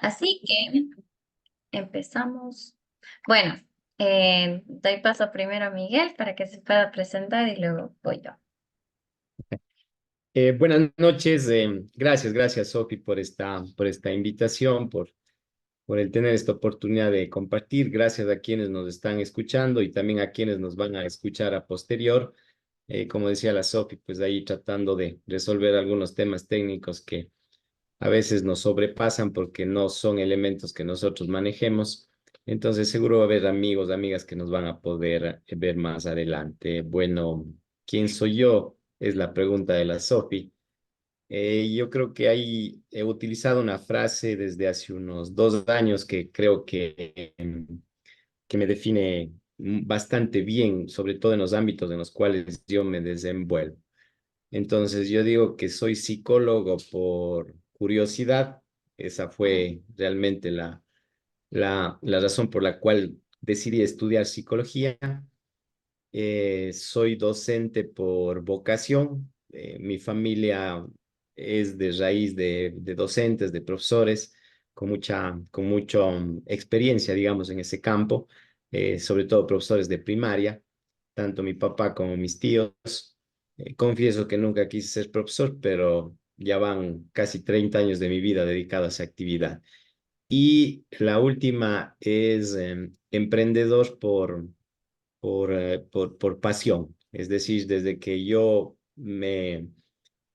Así que empezamos. Bueno, doy paso primero a Miguel para que se pueda presentar y luego voy yo. Buenas noches, gracias Sofi por esta invitación, por el tener esta oportunidad de compartir. Gracias a quienes nos están escuchando y también a quienes nos van a escuchar a posterior. Como decía la Sofi, pues ahí tratando de resolver algunos temas técnicos que a veces nos sobrepasan porque no son elementos que nosotros manejemos. Entonces seguro va a haber amigos, amigas que nos van a poder ver más adelante. Bueno, ¿quién soy yo? Es la pregunta de la Sofi. Yo creo que ahí he utilizado una frase desde hace unos 2 años que creo que me define bastante bien, sobre todo en los ámbitos en los cuales yo me desenvuelvo. Entonces, yo digo que soy psicólogo por curiosidad. Esa fue realmente la razón por la cual decidí estudiar psicología. Soy docente por vocación. Mi familia es de raíz de docentes, de profesores, con mucha experiencia, digamos, en ese campo, sobre todo profesores de primaria, tanto mi papá como mis tíos. Confieso que nunca quise ser profesor, pero ya van casi 30 años de mi vida dedicada a esa actividad. Y la última es emprendedor por pasión. Es decir, desde que yo me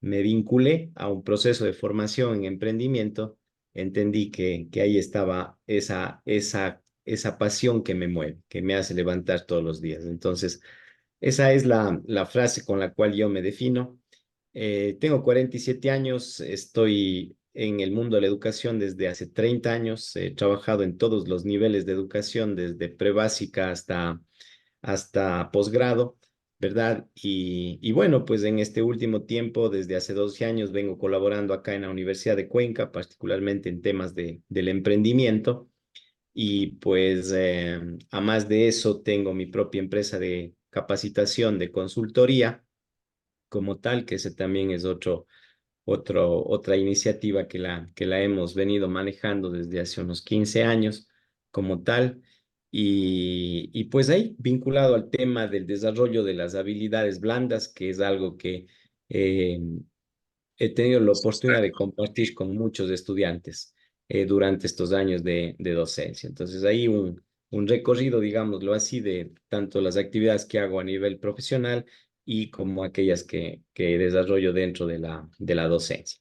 vinculé a un proceso de formación en emprendimiento, entendí que ahí estaba esa pasión que me mueve, que me hace levantar todos los días. Entonces, esa es la frase con la cual yo me defino. Tengo 47 años, estoy en el mundo de la educación desde hace 30 años, he trabajado en todos los niveles de educación, desde prebásica hasta posgrado, ¿verdad? Y bueno, pues en este último tiempo, desde hace 12 años, vengo colaborando acá en la Universidad de Cuenca, particularmente en temas del emprendimiento. Y pues, a más de eso, tengo mi propia empresa de capacitación, de consultoría como tal, que ese también es otra iniciativa que la hemos venido manejando desde hace unos 15 años como tal. Y pues ahí, vinculado al tema del desarrollo de las habilidades blandas, que es algo que eh, he tenido la oportunidad de compartir con muchos estudiantes durante estos años de docencia. Entonces, ahí un recorrido, digámoslo así, de tanto las actividades que hago a nivel profesional y como aquellas que desarrollo dentro de la docencia.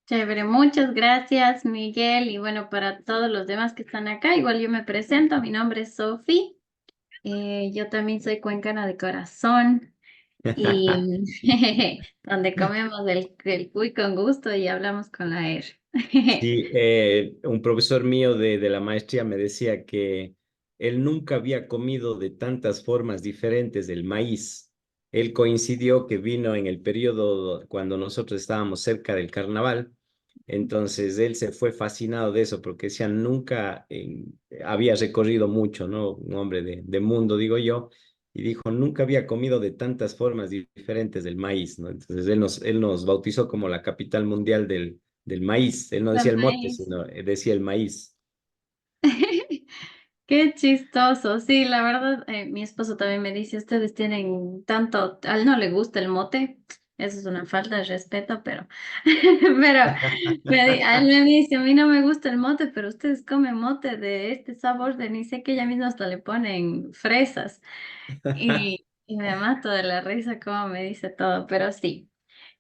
Chévere, muchas gracias, Miguel. Y bueno, para todos los demás que están acá, igual yo me presento. Mi nombre es Sofi. Yo también soy cuencana de corazón y donde comemos el cuy con gusto y hablamos con la R. Sí, un profesor mío de la maestría me decía que él nunca había comido de tantas formas diferentes el maíz. Él coincidió que vino en el periodo cuando nosotros estábamos cerca del carnaval, entonces él se fue fascinado de eso porque decía nunca había recorrido mucho, ¿no? Un hombre de mundo, digo yo, y dijo nunca había comido de tantas formas diferentes del maíz, ¿no? Entonces él nos bautizó como la capital mundial del maíz. Él no decía Del el mote, maíz. sino decía el maíz. Qué chistoso. Sí, la verdad, mi esposo también me dice, ustedes tienen tanto, a él no le gusta el mote. Eso es una falta de respeto, pero, pero a él me dice, a mí no me gusta el mote, pero ustedes comen mote de este sabor de ni sé que ella misma hasta le ponen fresas. Y me mato de la risa como me dice todo, pero sí.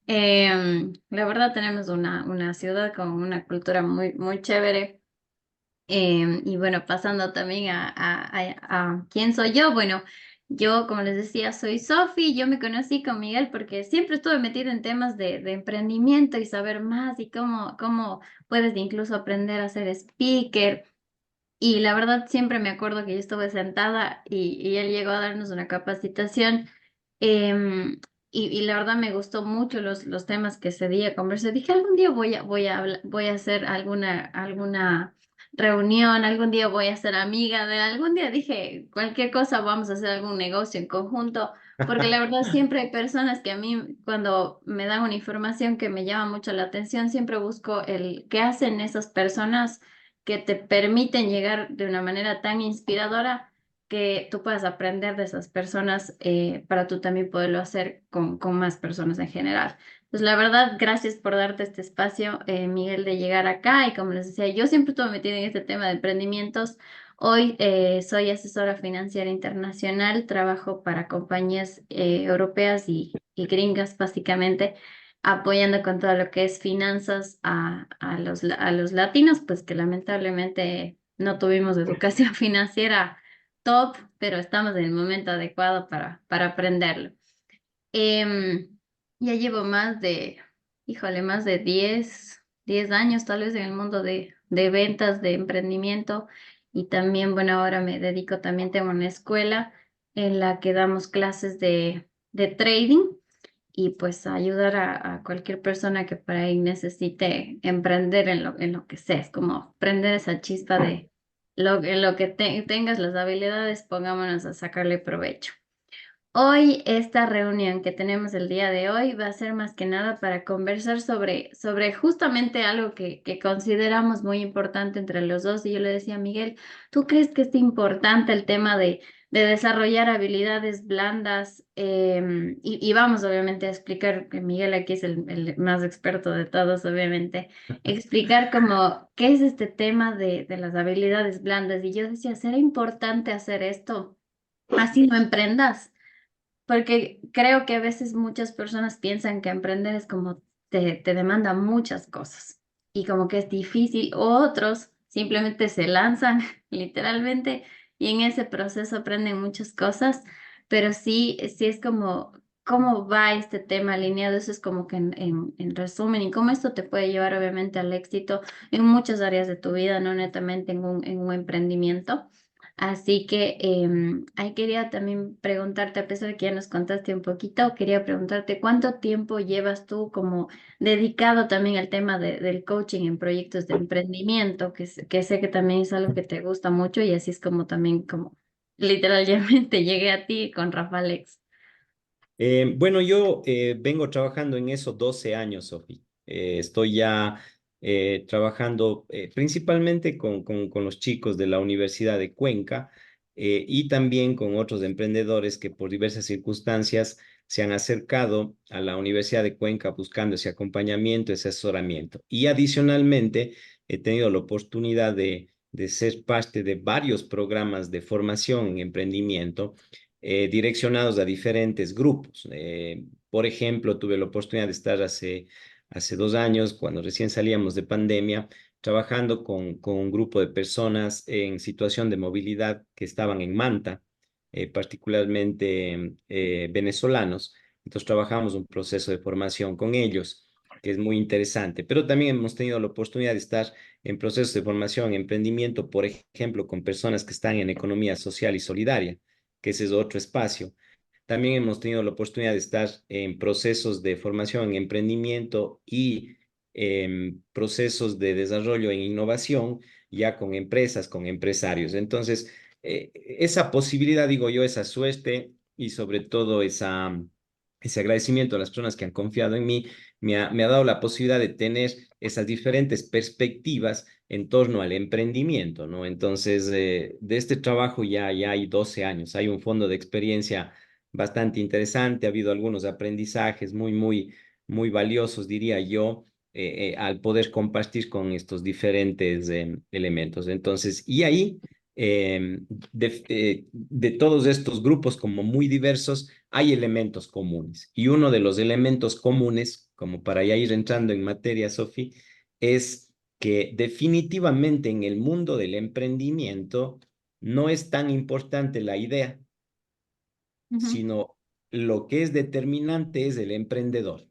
La verdad tenemos una ciudad con una cultura muy, muy chévere. Y bueno, pasando también a quién soy yo. Bueno, yo, como les decía, soy Sofi. Yo me conocí con Miguel porque siempre estuve metida en temas de emprendimiento y saber más y cómo puedes incluso aprender a ser speaker. Y la verdad, siempre me acuerdo que yo estuve sentada y él llegó a darnos una capacitación. Y la verdad me gustó mucho los temas que ese día conversé. Dije, algún día voy a hacer alguna reunión, algún día voy a ser amiga de, algún día dije, cualquier cosa, vamos a hacer algún negocio en conjunto, porque la verdad siempre hay personas que a mí cuando me dan una información que me llama mucho la atención, siempre busco el qué hacen esas personas que te permiten llegar de una manera tan inspiradora que tú puedas aprender de esas personas para tú también poderlo hacer con más personas en general. Pues la verdad, gracias por darte este espacio, Miguel, de llegar acá. Y como les decía, yo siempre estuve metida en este tema de emprendimientos. Hoy soy asesora financiera internacional, trabajo para compañías europeas y gringas, básicamente, apoyando con todo lo que es finanzas a los latinos, pues que lamentablemente no tuvimos educación financiera top, pero estamos en el momento adecuado para aprenderlo. Em, ya llevo híjole, más de 10 años tal vez en el mundo de ventas, de emprendimiento y también, bueno, ahora me dedico, también tengo una escuela en la que damos clases de trading y pues ayudar a cualquier persona que por ahí necesite emprender en lo que sea, es como prender esa chispa de en lo que tengas las habilidades, pongámonos a sacarle provecho. Hoy, esta reunión que tenemos el día de hoy va a ser más que nada para conversar sobre justamente algo que consideramos muy importante entre los dos. Y yo le decía a Miguel, ¿tú crees que es importante el tema de desarrollar habilidades blandas? Y vamos obviamente a explicar, que Miguel aquí es el más experto de todos, obviamente, explicar como qué es este tema de las habilidades blandas. Y yo decía, ¿será importante hacer esto? Así no emprendas. Porque creo que a veces muchas personas piensan que emprender es como te demanda muchas cosas y como que es difícil, o otros simplemente se lanzan literalmente y en ese proceso aprenden muchas cosas, pero sí es como cómo va este tema alineado, eso es como que en resumen, y cómo esto te puede llevar obviamente al éxito en muchas áreas de tu vida, no netamente en un emprendimiento. Así que ahí quería también preguntarte, a pesar de que ya nos contaste un poquito, quería preguntarte cuánto tiempo llevas tú como dedicado también al tema del coaching en proyectos de emprendimiento, que sé que también es algo que te gusta mucho y así es como también como literalmente llegué a ti con Rafa Alex. Bueno, yo vengo trabajando en eso 12 años, Sofi. Estoy ya trabajando principalmente con los chicos de la Universidad de Cuenca y también con otros emprendedores que por diversas circunstancias se han acercado a la Universidad de Cuenca buscando ese acompañamiento, ese asesoramiento. Y adicionalmente he tenido la oportunidad de ser parte de varios programas de formación en emprendimiento direccionados a diferentes grupos. Por ejemplo, tuve la oportunidad de estar hace 2 años, cuando recién salíamos de pandemia, trabajando con un grupo de personas en situación de movilidad que estaban en Manta, particularmente venezolanos. Entonces trabajamos un proceso de formación con ellos, que es muy interesante. Pero también hemos tenido la oportunidad de estar en procesos de formación, emprendimiento, por ejemplo, con personas que están en economía social y solidaria, que ese es otro espacio. También hemos tenido la oportunidad de estar en procesos de formación en emprendimiento y procesos de desarrollo en innovación, ya con empresas, con empresarios. Entonces, esa posibilidad, digo yo, esa suerte y sobre todo ese agradecimiento a las personas que han confiado en mí, me ha dado la posibilidad de tener esas diferentes perspectivas en torno al emprendimiento, ¿no? Entonces, de este trabajo ya hay 12 años, hay un fondo de experiencia bastante interesante, ha habido algunos aprendizajes muy valiosos, diría yo, al poder compartir con estos diferentes elementos. Entonces, y ahí, de todos estos grupos como muy diversos, hay elementos comunes. Y uno de los elementos comunes, como para ya ir entrando en materia, Sofi, es que definitivamente en el mundo del emprendimiento no es tan importante la idea, Ujú, sino lo que es determinante es el emprendedor.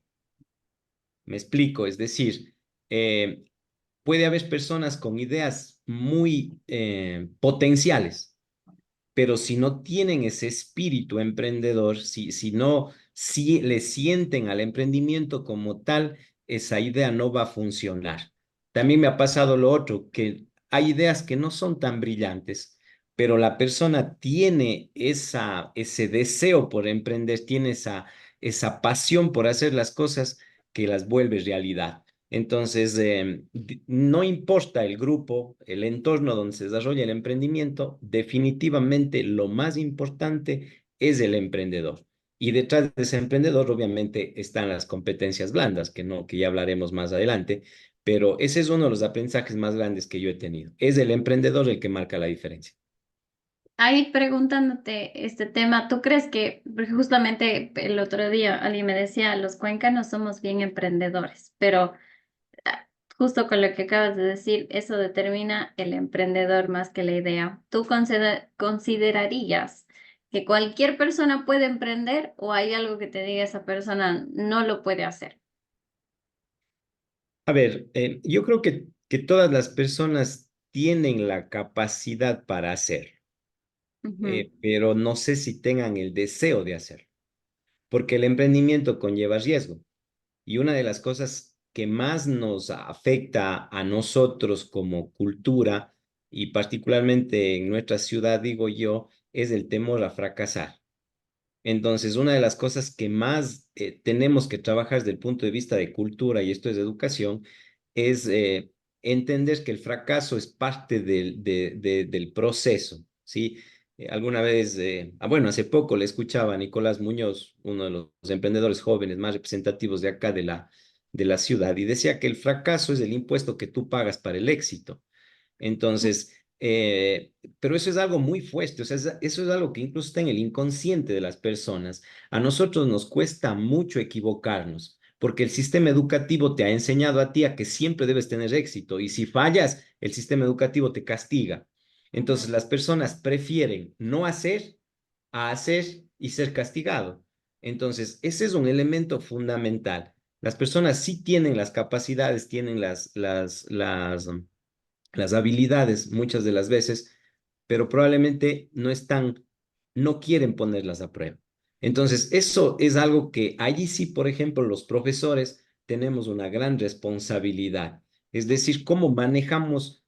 Me explico, es decir, puede haber personas con ideas muy potenciales, pero si no tienen ese espíritu emprendedor, si no si le sienten al emprendimiento como tal, esa idea no va a funcionar. También me ha pasado lo otro, que hay ideas que no son tan brillantes, pero la persona tiene ese deseo por emprender, tiene esa pasión por hacer las cosas que las vuelve realidad. Entonces, no importa el grupo, el entorno donde se desarrolla el emprendimiento, definitivamente lo más importante es el emprendedor. Y detrás de ese emprendedor, obviamente, están las competencias blandas, que no, que ya hablaremos más adelante, pero ese es uno de los aprendizajes más grandes que yo he tenido. Es el emprendedor el que marca la diferencia. Ahí preguntándote este tema, ¿tú crees que, porque justamente el otro día alguien me decía, los cuencanos somos bien emprendedores, pero ah, justo con lo que acabas de decir, eso determina el emprendedor más que la idea. ¿Tú considerarías que cualquier persona puede emprender o hay algo que te diga esa persona no lo puede hacer? A ver, yo creo que todas las personas tienen la capacidad para hacer, Ujú, pero no sé si tengan el deseo de hacer, porque el emprendimiento conlleva riesgo. Y una de las cosas que más nos afecta a nosotros como cultura, y particularmente en nuestra ciudad, digo yo, es el temor a fracasar. Entonces, una de las cosas que más tenemos que trabajar desde el punto de vista de cultura, y esto es educación, es entender que el fracaso es parte del proceso, ¿sí? Alguna vez, bueno, hace poco le escuchaba a Nicolás Muñoz, uno de los emprendedores jóvenes más representativos de acá de la ciudad, y decía que el fracaso es el impuesto que tú pagas para el éxito. Entonces, pero eso es algo muy fuerte, o sea, eso es algo que incluso está en el inconsciente de las personas. A nosotros nos cuesta mucho equivocarnos, porque el sistema educativo te ha enseñado a ti a que siempre debes tener éxito y si fallas, el sistema educativo te castiga. Entonces, ujú. las personas prefieren no hacer a hacer y ser castigado. Entonces, ese es un elemento fundamental. Las personas sí tienen las capacidades, tienen las habilidades muchas de las veces, pero probablemente no quieren ponerlas a prueba. Entonces, eso es algo que allí sí, por ejemplo, los profesores tenemos una gran responsabilidad. Es decir, cómo manejamos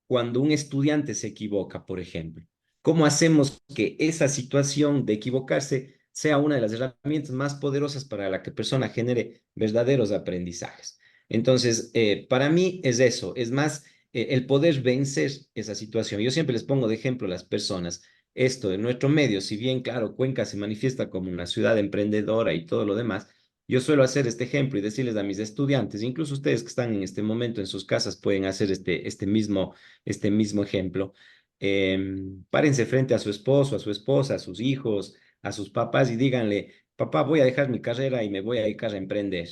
cuando un estudiante se equivoca, por ejemplo. ¿Cómo hacemos que esa situación de equivocarse sea una de las herramientas más poderosas para la que persona genere verdaderos aprendizajes? Entonces, para mí es eso, es más el poder vencer esa situación. Yo siempre les pongo de ejemplo a las personas esto de nuestro medio, si bien, claro, Cuenca se manifiesta como una ciudad emprendedora y todo lo demás, yo suelo hacer este ejemplo y decirles a mis estudiantes, incluso ustedes que están en este momento en sus casas pueden hacer este mismo ejemplo. Párense frente a su esposo, a su esposa, a sus hijos, a sus papás y díganle, papá, voy a dejar mi carrera y me voy a dedicar a emprender.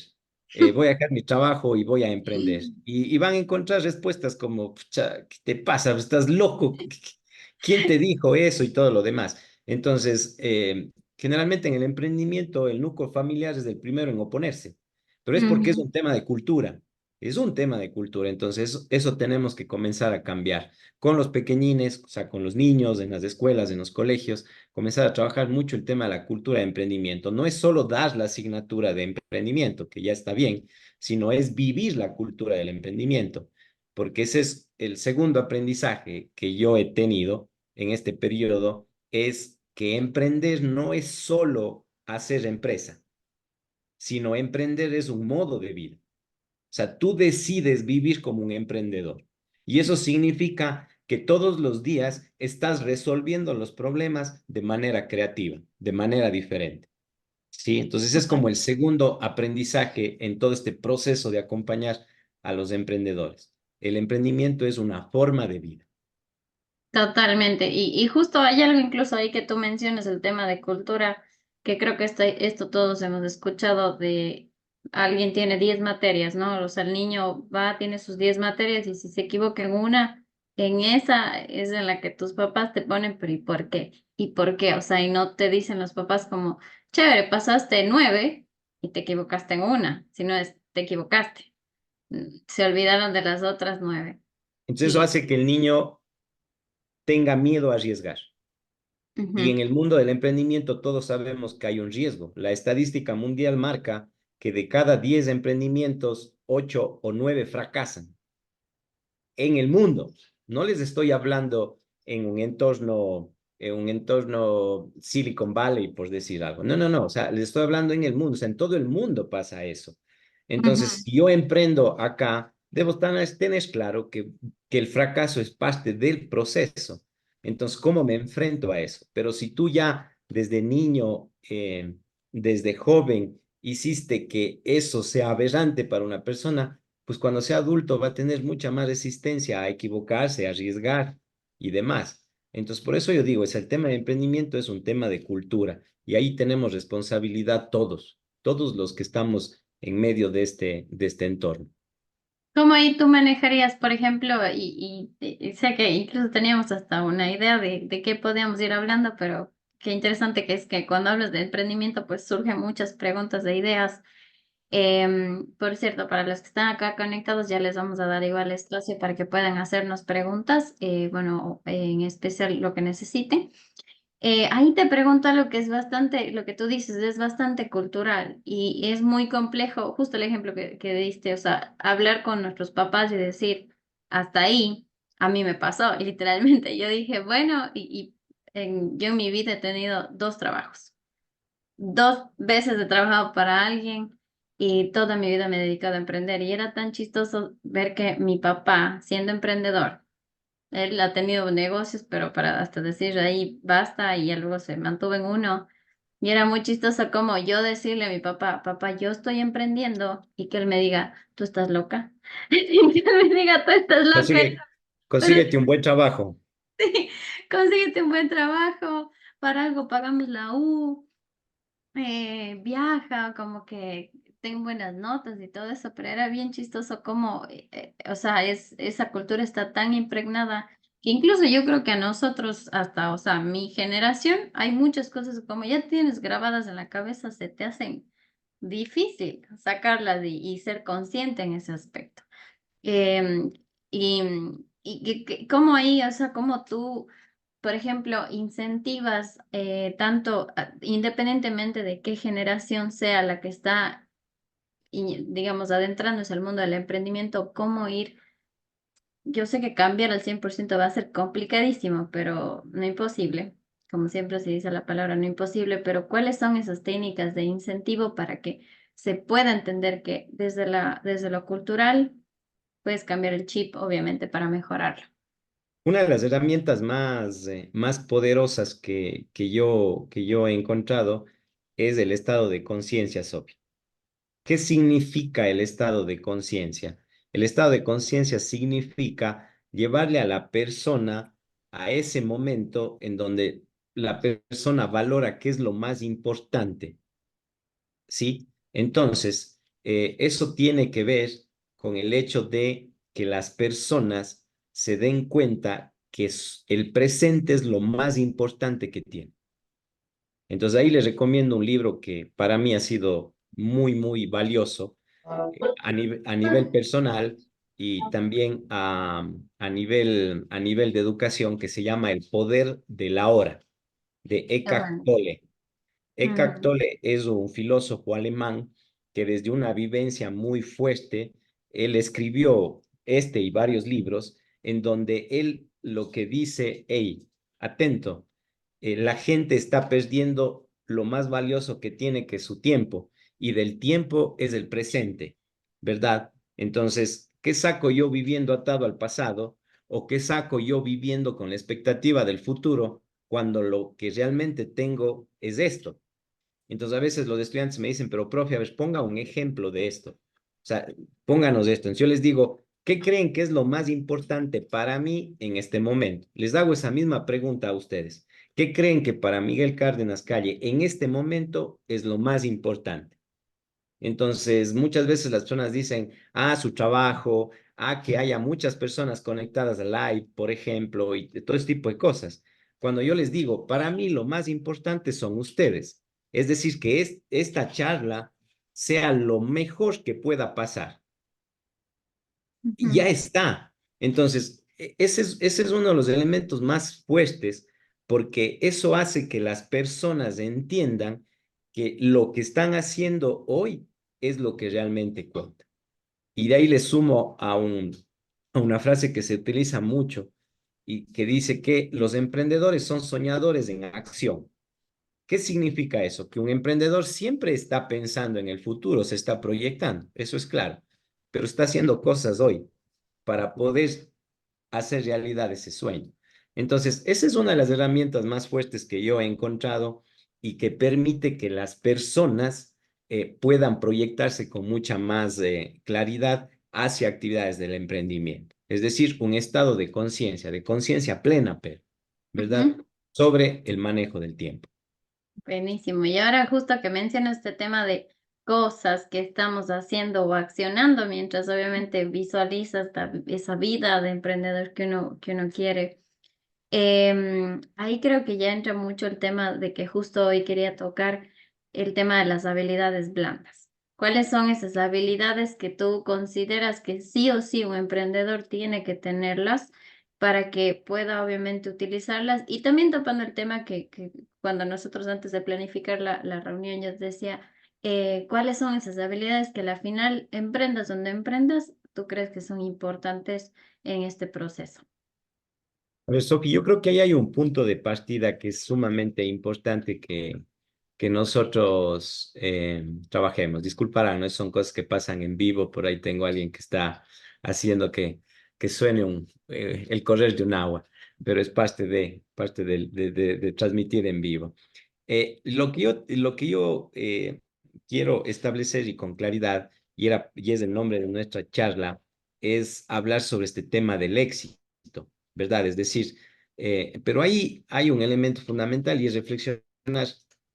Voy a dejar mi trabajo y voy a emprender. Y van a encontrar respuestas como, "Pucha, ¿qué te pasa? ¿Estás loco? ¿Quién te dijo eso?" Y todo lo demás. Entonces, generalmente en el emprendimiento el núcleo familiar es el primero en oponerse, pero es porque es Ujú. un tema de cultura. Es un tema de cultura, entonces eso tenemos que comenzar a cambiar con los pequeñines, o sea, con los niños, en las escuelas, en los colegios, comenzar a trabajar mucho el tema de la cultura de emprendimiento. No es solo dar la asignatura de emprendimiento, que ya está bien, sino es vivir la cultura del emprendimiento, porque ese es el segundo aprendizaje que yo he tenido en este periodo, es que emprender no es solo hacer empresa, sino emprender es un modo de vida. O sea, tú decides vivir como un emprendedor. Y eso significa que todos los días estás resolviendo los problemas de manera creativa, de manera diferente. ¿Sí? Entonces es como el segundo aprendizaje en todo este proceso de acompañar a los emprendedores. El emprendimiento es una forma de vida. Totalmente. Y justo hay algo incluso ahí que tú mencionas, el tema de cultura, que creo que esto todos hemos escuchado de alguien tiene 10 materias, ¿no? O sea, el niño va, tiene sus 10 materias y si se equivoca en una, en esa es en la que tus papás te ponen, pero ¿y por qué? ¿Y por qué? O sea, y no te dicen los papás como, chévere, pasaste 9 y te equivocaste en una, sino es, te equivocaste. Se olvidaron de las otras 9. Entonces eso Y, hace que el niño tenga miedo a arriesgar. Y en ujú. el mundo del emprendimiento todos sabemos que hay un riesgo. La estadística mundial marca que de cada 10 emprendimientos, 8 o 9 fracasan en el mundo. No les estoy hablando en un entorno Silicon Valley, por decir algo. No, no, no. O sea, les estoy hablando en el mundo. O sea, en todo el mundo pasa eso. Entonces, Ujú, si yo emprendo acá, debo tener claro que el fracaso es parte del proceso. Entonces, ¿cómo me enfrento a eso? Pero si tú ya desde niño, desde joven, hiciste que eso sea aberrante para una persona, pues cuando sea adulto va a tener mucha más resistencia a equivocarse, a arriesgar y demás. Entonces, por eso yo digo, es el tema de emprendimiento es un tema de cultura y ahí tenemos responsabilidad todos los que estamos en medio de este entorno. ¿cómo ahí tú manejarías, por ejemplo, y sé que incluso teníamos hasta una idea de qué podíamos ir hablando, pero qué interesante que es que cuando hablas de emprendimiento, pues surgen muchas preguntas de ideas. Por cierto, para los que están acá conectados, ya les vamos a dar igual espacio para que puedan hacernos preguntas, bueno, en especial lo que necesiten. Ahí te pregunto algo que es bastante, lo que tú dices es bastante cultural y es muy complejo, justo el ejemplo que diste, o sea, hablar con nuestros papás y decir, hasta ahí, a mí me pasó, y literalmente yo dije, bueno, yo en mi vida he tenido dos trabajos, dos veces he trabajado para alguien y toda mi vida me he dedicado a emprender y era tan chistoso ver que mi papá, siendo emprendedor, él ha tenido negocios, pero para hasta decir ahí basta y ya luego se mantuvo en uno. Y era muy chistoso como yo decirle a mi papá, papá, yo estoy emprendiendo y que él me diga, tú estás loca. Y que él me diga, tú estás loca. Pero Consíguete un buen trabajo. sí, consíguete un buen trabajo, para algo pagamos la U, viaja, como que tengo buenas notas y todo eso, pero era bien chistoso como, o sea, esa cultura está tan impregnada que incluso yo creo que a nosotros, hasta, o sea, mi generación, hay muchas cosas como ya tienes grabadas en la cabeza, se te hacen difícil sacarlas y ser consciente en ese aspecto. Em, y cómo ahí, o sea, cómo tú por ejemplo, incentivas tanto, independientemente de qué generación sea la que está, digamos, adentrándose al mundo del emprendimiento, cómo ir, yo sé que cambiar al 100% va a ser complicadísimo, pero no imposible, como siempre se dice la palabra, no imposible, pero ¿cuáles son esas técnicas de incentivo para que se pueda entender que desde lo cultural puedes cambiar el chip, obviamente, para mejorarlo? Una de las herramientas más poderosas que yo he encontrado es el estado de conciencia, Sophie. ¿Qué significa el estado de conciencia? El estado de conciencia significa llevarle a la persona a ese momento en donde la persona valora qué es lo más importante, ¿sí? Entonces, eso tiene que ver con el hecho de que las personas se den cuenta que el presente es lo más importante que tienen. Entonces, ahí les recomiendo un libro que para mí ha sido muy valioso a nivel personal y también a nivel de educación que se llama El poder de la hora, de Qué Eckhart bueno. Tolle. Eckhart Mm, Tolle es un filósofo alemán que desde una vivencia muy fuerte, él escribió este y varios libros en donde él lo que dice, hey, atento, la gente está perdiendo lo más valioso que tiene, que es su tiempo, y del tiempo es el presente, ¿verdad? Entonces, ¿qué saco yo viviendo atado al pasado o qué saco yo viviendo con la expectativa del futuro cuando lo que realmente tengo es esto? Entonces a veces los estudiantes me dicen, pero profe, a ver, ponga un ejemplo de esto. O sea, pónganos esto. Entonces yo les digo, ¿qué creen que es lo más importante para mí en este momento? Les hago esa misma pregunta a ustedes. ¿Qué creen que para Miguel Cárdenas Calle en este momento es lo más importante? Entonces, muchas veces las personas dicen, su trabajo, que haya muchas personas conectadas al live, por ejemplo, y todo este tipo de cosas. Cuando yo les digo, para mí lo más importante son ustedes. Es decir, que esta charla sea lo mejor que pueda pasar. Y ya ujú. está. Entonces, ese es uno de los elementos más fuertes porque eso hace que las personas entiendan que lo que están haciendo hoy es lo que realmente cuenta. Y de ahí le sumo a una frase que se utiliza mucho, y que dice que los emprendedores son soñadores en acción. ¿Qué significa eso? Que un emprendedor siempre está pensando en el futuro, se está proyectando, eso es claro, pero está haciendo cosas hoy para poder hacer realidad ese sueño. Entonces, esa es una de las herramientas más fuertes que yo he encontrado y que permite que las personas puedan proyectarse con mucha más claridad hacia actividades del emprendimiento. Es decir, un estado de conciencia plena, pero, ¿verdad? Ujú. Sobre el manejo del tiempo. Buenísimo. Y ahora justo que mencionas este tema de cosas que estamos haciendo o accionando mientras obviamente visualizas esa vida de emprendedor que uno quiere. Ahí creo que ya entra mucho el tema de que justo hoy quería tocar el tema de las habilidades blandas. ¿Cuáles son esas habilidades que tú consideras que sí o sí un emprendedor tiene que tenerlas para que pueda obviamente utilizarlas? Y también topando el tema que cuando nosotros antes de planificar la reunión yo te decía, ¿cuáles son esas habilidades que al final emprendas donde emprendas, tú crees que son importantes en este proceso? A ver, Sofi, yo creo que ahí hay un punto de partida que es sumamente importante que nosotros trabajemos. Disculparán, ¿no? Son cosas que pasan en vivo, por ahí tengo a alguien que está haciendo que suene el correr de un agua, pero es parte de transmitir en vivo. Lo que yo quiero establecer y con claridad, y es el nombre de nuestra charla, es hablar sobre este tema del éxito, ¿verdad? Es decir, pero ahí hay un elemento fundamental y es reflexionar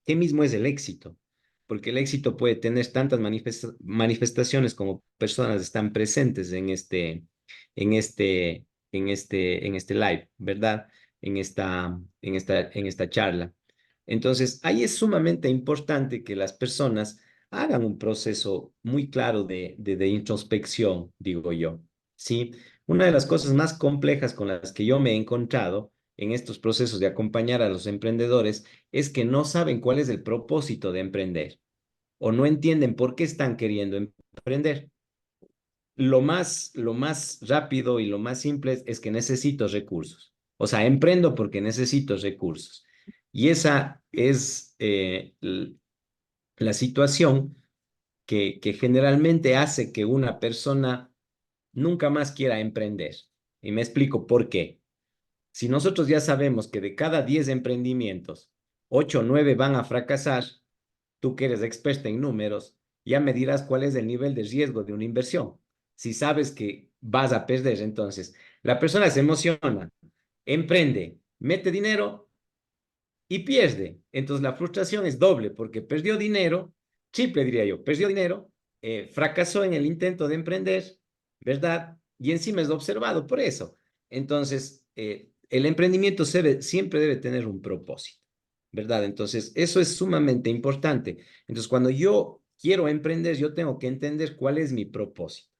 qué mismo es el éxito, porque el éxito puede tener tantas manifestaciones como personas están presentes en este live, ¿verdad? En esta charla. Entonces, ahí es sumamente importante que las personas hagan un proceso muy claro de introspección, digo yo, ¿sí? Una de las cosas más complejas con las que yo me he encontrado en estos procesos de acompañar a los emprendedores es que no saben cuál es el propósito de emprender o no entienden por qué están queriendo emprender. Lo más rápido y lo más simple es que necesito recursos. O sea, emprendo porque necesito recursos. Y esa es la situación que generalmente hace que una persona nunca más quiera emprender. Y me explico por qué. Si nosotros ya sabemos que de cada 10 emprendimientos, 8 o 9 van a fracasar, tú que eres experta en números, ya me dirás cuál es el nivel de riesgo de una inversión. Si sabes que vas a perder, entonces la persona se emociona, emprende, mete dinero y pierde. Entonces la frustración es doble porque perdió dinero, triple diría yo, perdió dinero, fracasó en el intento de emprender, ¿verdad? Y encima es observado por eso. Entonces, el emprendimiento siempre debe tener un propósito, ¿verdad? Entonces, eso es sumamente importante. Entonces, cuando yo quiero emprender, yo tengo que entender cuál es mi propósito.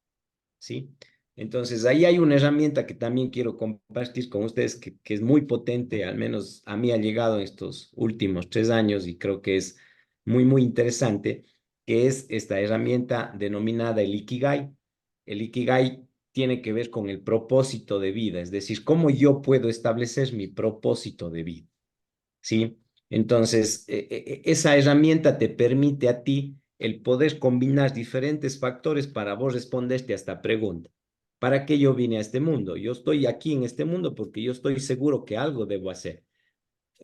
¿Sí? Entonces, ahí hay una herramienta que también quiero compartir con ustedes que es muy potente, al menos a mí ha llegado en estos últimos 3 años y creo que es muy, muy interesante, que es esta herramienta denominada el Ikigai. El Ikigai tiene que ver con el propósito de vida, es decir, cómo yo puedo establecer mi propósito de vida, ¿sí? Entonces, esa herramienta te permite a ti el poder combinar diferentes factores para vos responderte a esta pregunta. ¿Para qué yo vine a este mundo? Yo estoy aquí en este mundo porque yo estoy seguro que algo debo hacer.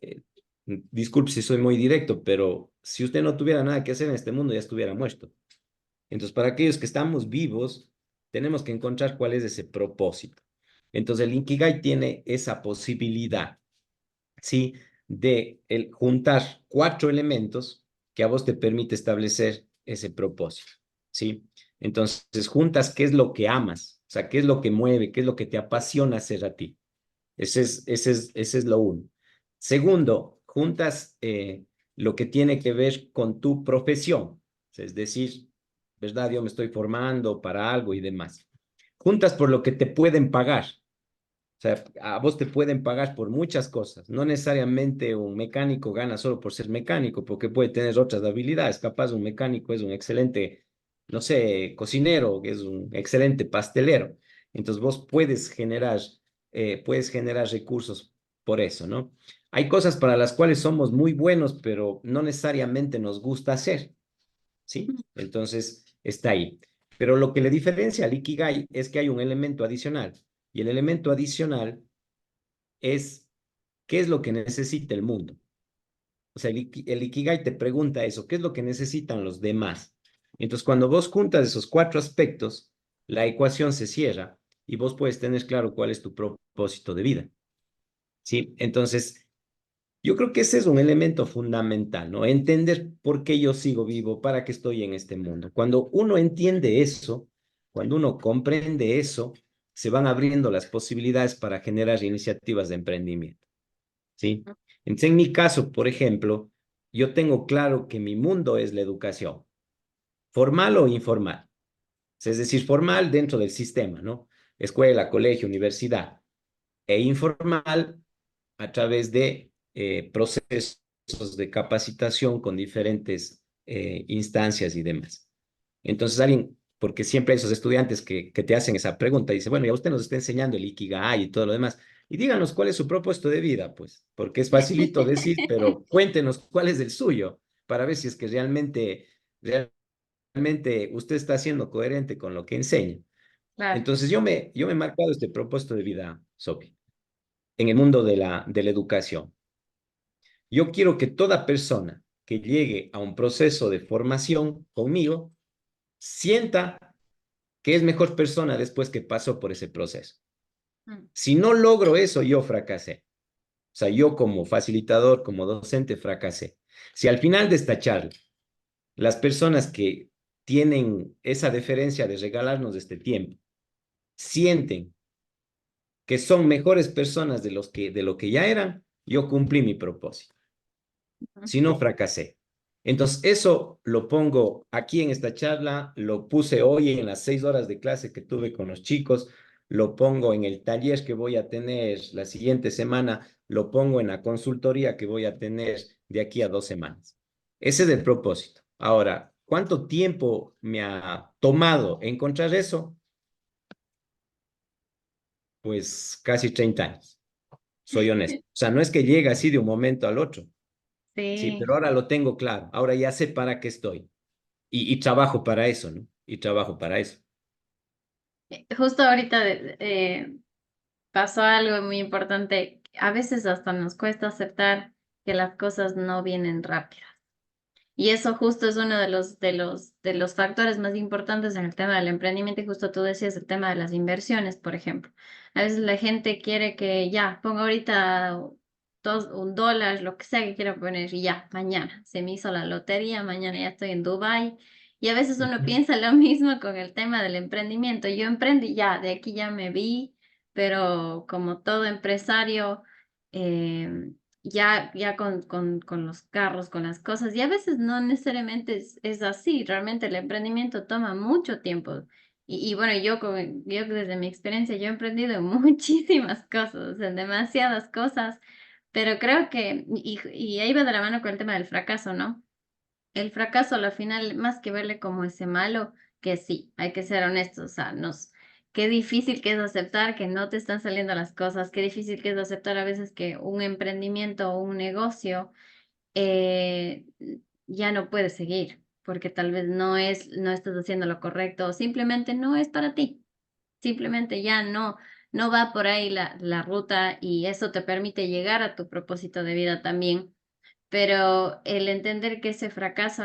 Eh, Disculpe si soy muy directo, pero si usted no tuviera nada que hacer en este mundo, ya estuviera muerto. Entonces, para aquellos que estamos vivos, tenemos que encontrar cuál es ese propósito. Entonces, el Ikigai tiene esa posibilidad, ¿sí? De juntar 4 elementos que a vos te permite establecer ese propósito, ¿sí? Entonces, juntas qué es lo que amas, o sea, qué es lo que mueve, qué es lo que te apasiona hacer a ti. Ese es lo uno. Segundo, juntas lo que tiene que ver con tu profesión, es decir, ¿verdad? Yo me estoy formando para algo y demás. Juntas por lo que te pueden pagar, o sea, a vos te pueden pagar por muchas cosas. No necesariamente un mecánico gana solo por ser mecánico, porque puede tener otras habilidades. Capaz un mecánico es un excelente, no sé, cocinero, que es un excelente pastelero. Entonces vos puedes generar puedes generar recursos por eso, ¿no? Hay cosas para las cuales somos muy buenos, pero no necesariamente nos gusta hacer, ¿sí? Entonces, está ahí. Pero lo que le diferencia al Ikigai es que hay un elemento adicional. Y el elemento adicional es qué es lo que necesita el mundo. O sea, el Ikigai te pregunta eso, ¿qué es lo que necesitan los demás? Entonces, cuando vos juntas esos cuatro aspectos, la ecuación se cierra y vos puedes tener claro cuál es tu propósito de vida, ¿sí? Entonces, yo creo que ese es un elemento fundamental, ¿no? Entender por qué yo sigo vivo, para qué estoy en este mundo. Cuando uno entiende eso, cuando uno comprende eso, se van abriendo las posibilidades para generar iniciativas de emprendimiento, ¿sí? Entonces, en mi caso, por ejemplo, yo tengo claro que mi mundo es la educación, formal o informal. Es decir, formal dentro del sistema, ¿no? Escuela, colegio, universidad, e informal a través de procesos de capacitación con diferentes instancias y demás. Entonces, alguien, porque siempre hay esos estudiantes que te hacen esa pregunta, y dice, bueno, ya usted nos está enseñando el Ikigai y todo lo demás, y díganos cuál es su propósito de vida, pues, porque es facilito decir, pero cuéntenos cuál es el suyo, para ver si es que realmente usted está siendo coherente con lo que enseña. Claro. Entonces, yo me he marcado este propósito de vida, Sophie, en el mundo de la educación. Yo quiero que toda persona que llegue a un proceso de formación conmigo sienta que es mejor persona después que pasó por ese proceso. Mm. Si no logro eso, yo fracasé. O sea, yo como facilitador, como docente, fracasé. Si al final de esta charla, las personas que tienen esa deferencia de regalarnos este tiempo, sienten que son mejores personas de lo que ya eran, yo cumplí mi propósito. Si no, fracasé. Entonces, eso lo pongo aquí en esta charla, lo puse hoy en las 6 horas de clase que tuve con los chicos, lo pongo en el taller que voy a tener la siguiente semana, lo pongo en la consultoría que voy a tener de aquí a 2 semanas. Ese es el propósito. Ahora, ¿cuánto tiempo me ha tomado encontrar eso? Pues casi 30 años, soy honesto. O sea, no es que llegue así de un momento al otro. Sí, Sí. pero ahora lo tengo claro. Ahora ya sé para qué estoy. Y trabajo para eso, ¿no? Y trabajo para eso. Justo ahorita pasó algo muy importante. A veces hasta nos cuesta aceptar que las cosas no vienen rápidas. Y eso justo es uno de los factores más importantes en el tema del emprendimiento. Y justo tú decías el tema de las inversiones, por ejemplo. A veces la gente quiere que ya, ponga ahorita $1, lo que sea que quiera poner, y ya, mañana se me hizo la lotería, mañana ya estoy en Dubai. Y a veces uno Ujú. piensa lo mismo con el tema del emprendimiento. Yo emprendí ya, de aquí ya me vi, pero como todo empresario, em, ya con los carros, con las cosas, y a veces no necesariamente es así, realmente el emprendimiento toma mucho tiempo. Y bueno, yo desde mi experiencia, yo he emprendido en muchísimas cosas, en demasiadas cosas, pero creo que, y ahí va de la mano con el tema del fracaso, ¿no? El fracaso, al final, más que verle como ese malo, que sí, hay que ser honestos, o sea, qué difícil que es aceptar que no te están saliendo las cosas, qué difícil que es aceptar a veces que un emprendimiento o un negocio eh, ya no puede seguir, porque tal vez no estás haciendo lo correcto, o simplemente no es para ti, simplemente ya no va por ahí la ruta y eso te permite llegar a tu propósito de vida también. Pero el entender que ese fracaso,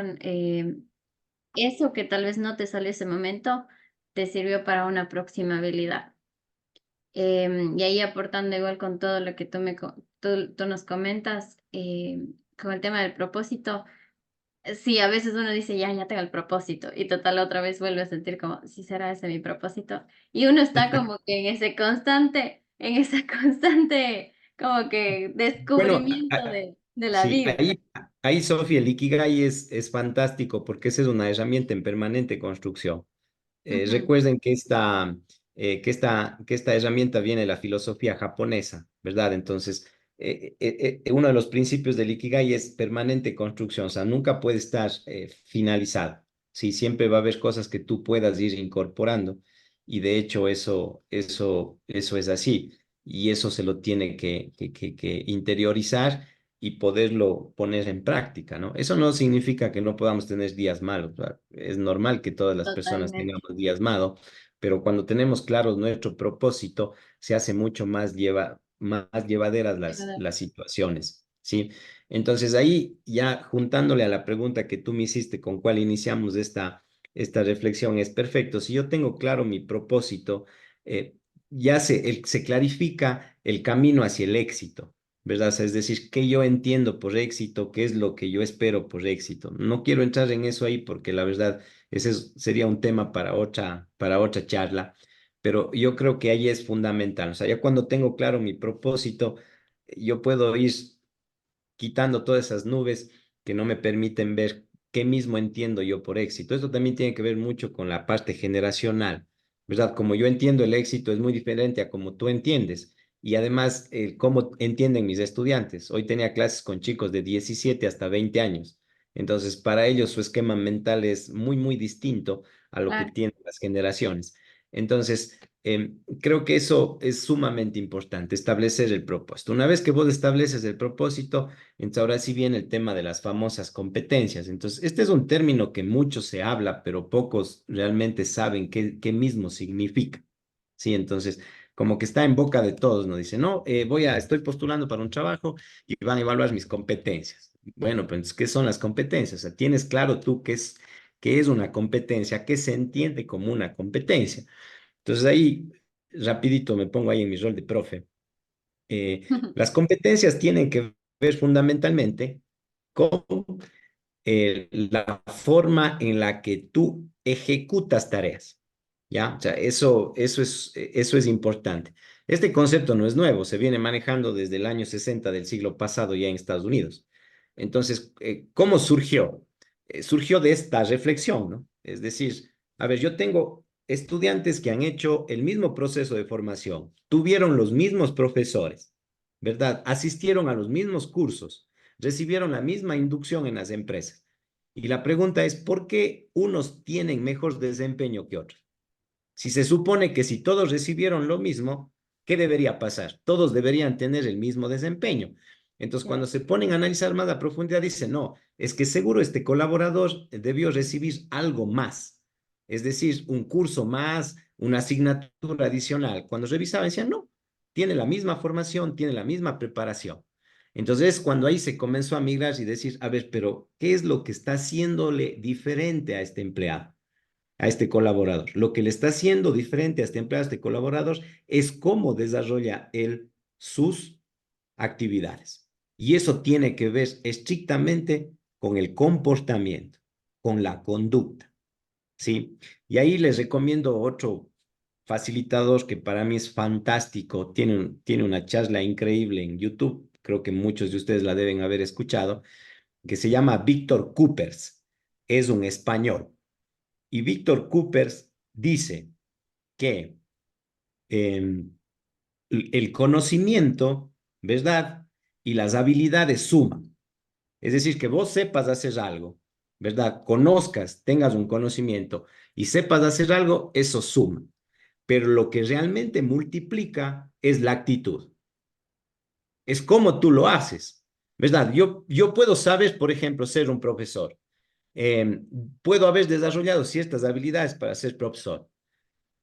eso que tal vez no te salió ese momento, te sirvió para una próxima habilidad. Y ahí aportando igual con todo lo que tú nos comentas, con el tema del propósito, sí, a veces uno dice, ya tengo el propósito, y total otra vez vuelve a sentir como, si será ese mi propósito. Y uno está como que en esa constante, como que Bueno, descubrimiento de la sí, vida. ahí, Sofía, el Ikigai es fantástico porque esa es una herramienta en permanente construcción. Ujú. Recuerden que esta herramienta viene de la filosofía japonesa, ¿verdad? Entonces, uno de los principios del Ikigai es permanente construcción, o sea, nunca puede estar finalizado. Sí, siempre va a haber cosas que tú puedas ir incorporando y de hecho eso es así. y eso se lo tiene que interiorizar y poderlo poner en práctica, ¿no? Eso no significa que no podamos tener días malos, ¿verdad? Es normal que todas las personas Totalmente. tengamos días malos, pero cuando tenemos claro nuestro propósito, se hace mucho más llevaderas De verdad. las situaciones, ¿sí? Entonces ahí ya juntándole a la pregunta que tú me hiciste con cuál iniciamos esta reflexión, es perfecto. Si yo tengo claro mi propósito, ya se clarifica el camino hacia el éxito, ¿verdad? O sea, es decir, qué yo entiendo por éxito, qué es lo que yo espero por éxito. No quiero entrar en eso ahí porque la verdad sería un tema para otra charla, pero yo creo que ahí es fundamental. O sea, ya cuando tengo claro mi propósito, yo puedo ir quitando todas esas nubes que no me permiten ver qué mismo entiendo yo por éxito. Esto también tiene que ver mucho con la parte generacional, ¿verdad? Como yo entiendo el éxito es muy diferente a como tú entiendes. Y además, cómo entienden mis estudiantes. Hoy tenía clases con chicos de 17 hasta 20 años. Entonces, para ellos su esquema mental es muy distinto a lo que Claro. tienen las generaciones. Entonces, creo que eso es sumamente importante, establecer el propósito. Una vez que vos estableces el propósito, entonces ahora sí viene el tema de las famosas competencias. Entonces, este es un término que mucho se habla, pero pocos realmente saben qué mismo significa. Sí, entonces, como que está en boca de todos, ¿no? Dice, no, estoy postulando para un trabajo y van a evaluar mis competencias. Bueno, pues, ¿qué son las competencias? O sea, tienes claro tú qué es una competencia, qué se entiende como una competencia. Entonces ahí, rapidito me pongo ahí en mi rol de profe. Las competencias tienen que ver fundamentalmente con la forma en la que tú ejecutas tareas, ¿ya? O sea, eso es importante. Este concepto no es nuevo, se viene manejando desde el año 60 del siglo pasado ya en Estados Unidos. Entonces, ¿cómo surgió? Surgió de esta reflexión, ¿no? Es decir, a ver, yo tengo estudiantes que han hecho el mismo proceso de formación, tuvieron los mismos profesores, ¿verdad? Asistieron a los mismos cursos, recibieron la misma inducción en las empresas. Y la pregunta es, ¿por qué unos tienen mejor desempeño que otros? Si se supone que si todos recibieron lo mismo, ¿qué debería pasar? Todos deberían tener el mismo desempeño. Entonces, Ya. cuando se ponen a analizar más a profundidad, dicen, no, es que seguro este colaborador debió recibir algo más, es decir, un curso más, una asignatura adicional. Cuando revisaban, decían, no, tiene la misma formación, tiene la misma preparación. Entonces, cuando ahí se comenzó a migrar y decir, a ver, pero ¿qué es lo que está haciéndole diferente a este empleado? A este colaborador. Lo que le está haciendo diferente a este empleado, a este colaborador, es cómo desarrolla él sus actividades. Y eso tiene que ver estrictamente con el comportamiento, con la conducta, ¿sí? Y ahí les recomiendo otro facilitador que para mí es fantástico, tiene una charla increíble en YouTube, creo que muchos de ustedes la deben haber escuchado, que se llama Víctor Coopers, es un español. Y Víctor Coopers dice que eh, el conocimiento, ¿verdad? Y las habilidades suman. Es decir, que vos sepas hacer algo, ¿verdad? Conozcas, tengas un conocimiento y sepas hacer algo, eso suma. Pero lo que realmente multiplica es la actitud. Es cómo tú lo haces, ¿verdad? Yo puedo saber, por ejemplo, ser un profesor. Eh, Puedo haber desarrollado ciertas habilidades para ser profesor.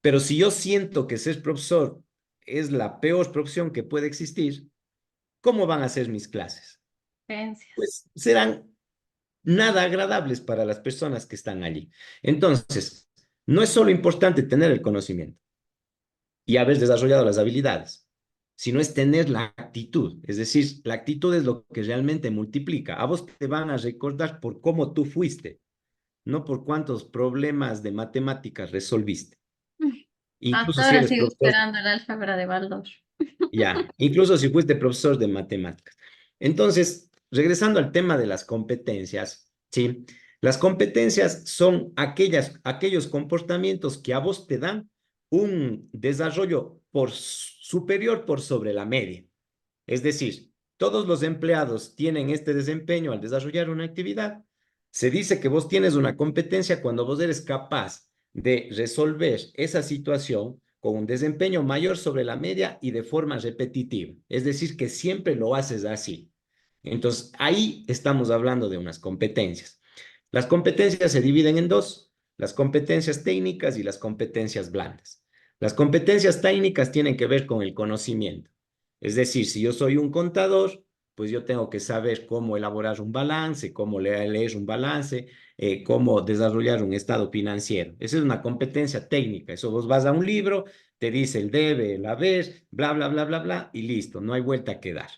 Pero si yo siento que ser profesor es la peor profesión que puede existir, ¿cómo van a ser mis clases? Creencias. Pues serán nada agradables para las personas que están allí. Entonces, no es solo importante tener el conocimiento y haber desarrollado las habilidades, sino es tener la actitud. Es decir, la actitud es lo que realmente multiplica. A vos te van a recordar por cómo tú fuiste, no por cuántos problemas de matemáticas resolviste. Incluso Hasta si ahora eres sigo profesor. esperando el álgebra de Baldor. Ya, incluso si fuiste profesor de matemáticas. Entonces, regresando al tema de las competencias, ¿sí? Las competencias son aquellos comportamientos que a vos te dan un desarrollo superior por sobre la media. Es decir, todos los empleados tienen este desempeño al desarrollar una actividad. Se dice que vos tienes una competencia cuando vos eres capaz de resolver esa situación con un desempeño mayor sobre la media y de forma repetitiva. Es decir, que siempre lo haces así. Entonces, ahí estamos hablando de unas competencias. Las competencias se dividen en dos, las competencias técnicas y las competencias blandas. Las competencias técnicas tienen que ver con el conocimiento. Es decir, si yo soy un contador, pues yo tengo que saber cómo elaborar un balance, cómo leer un balance, cómo desarrollar un estado financiero. Esa es una competencia técnica. Eso vos vas a un libro, te dice el debe, el haber, bla, bla, bla, bla, bla, y listo, no hay vuelta que dar.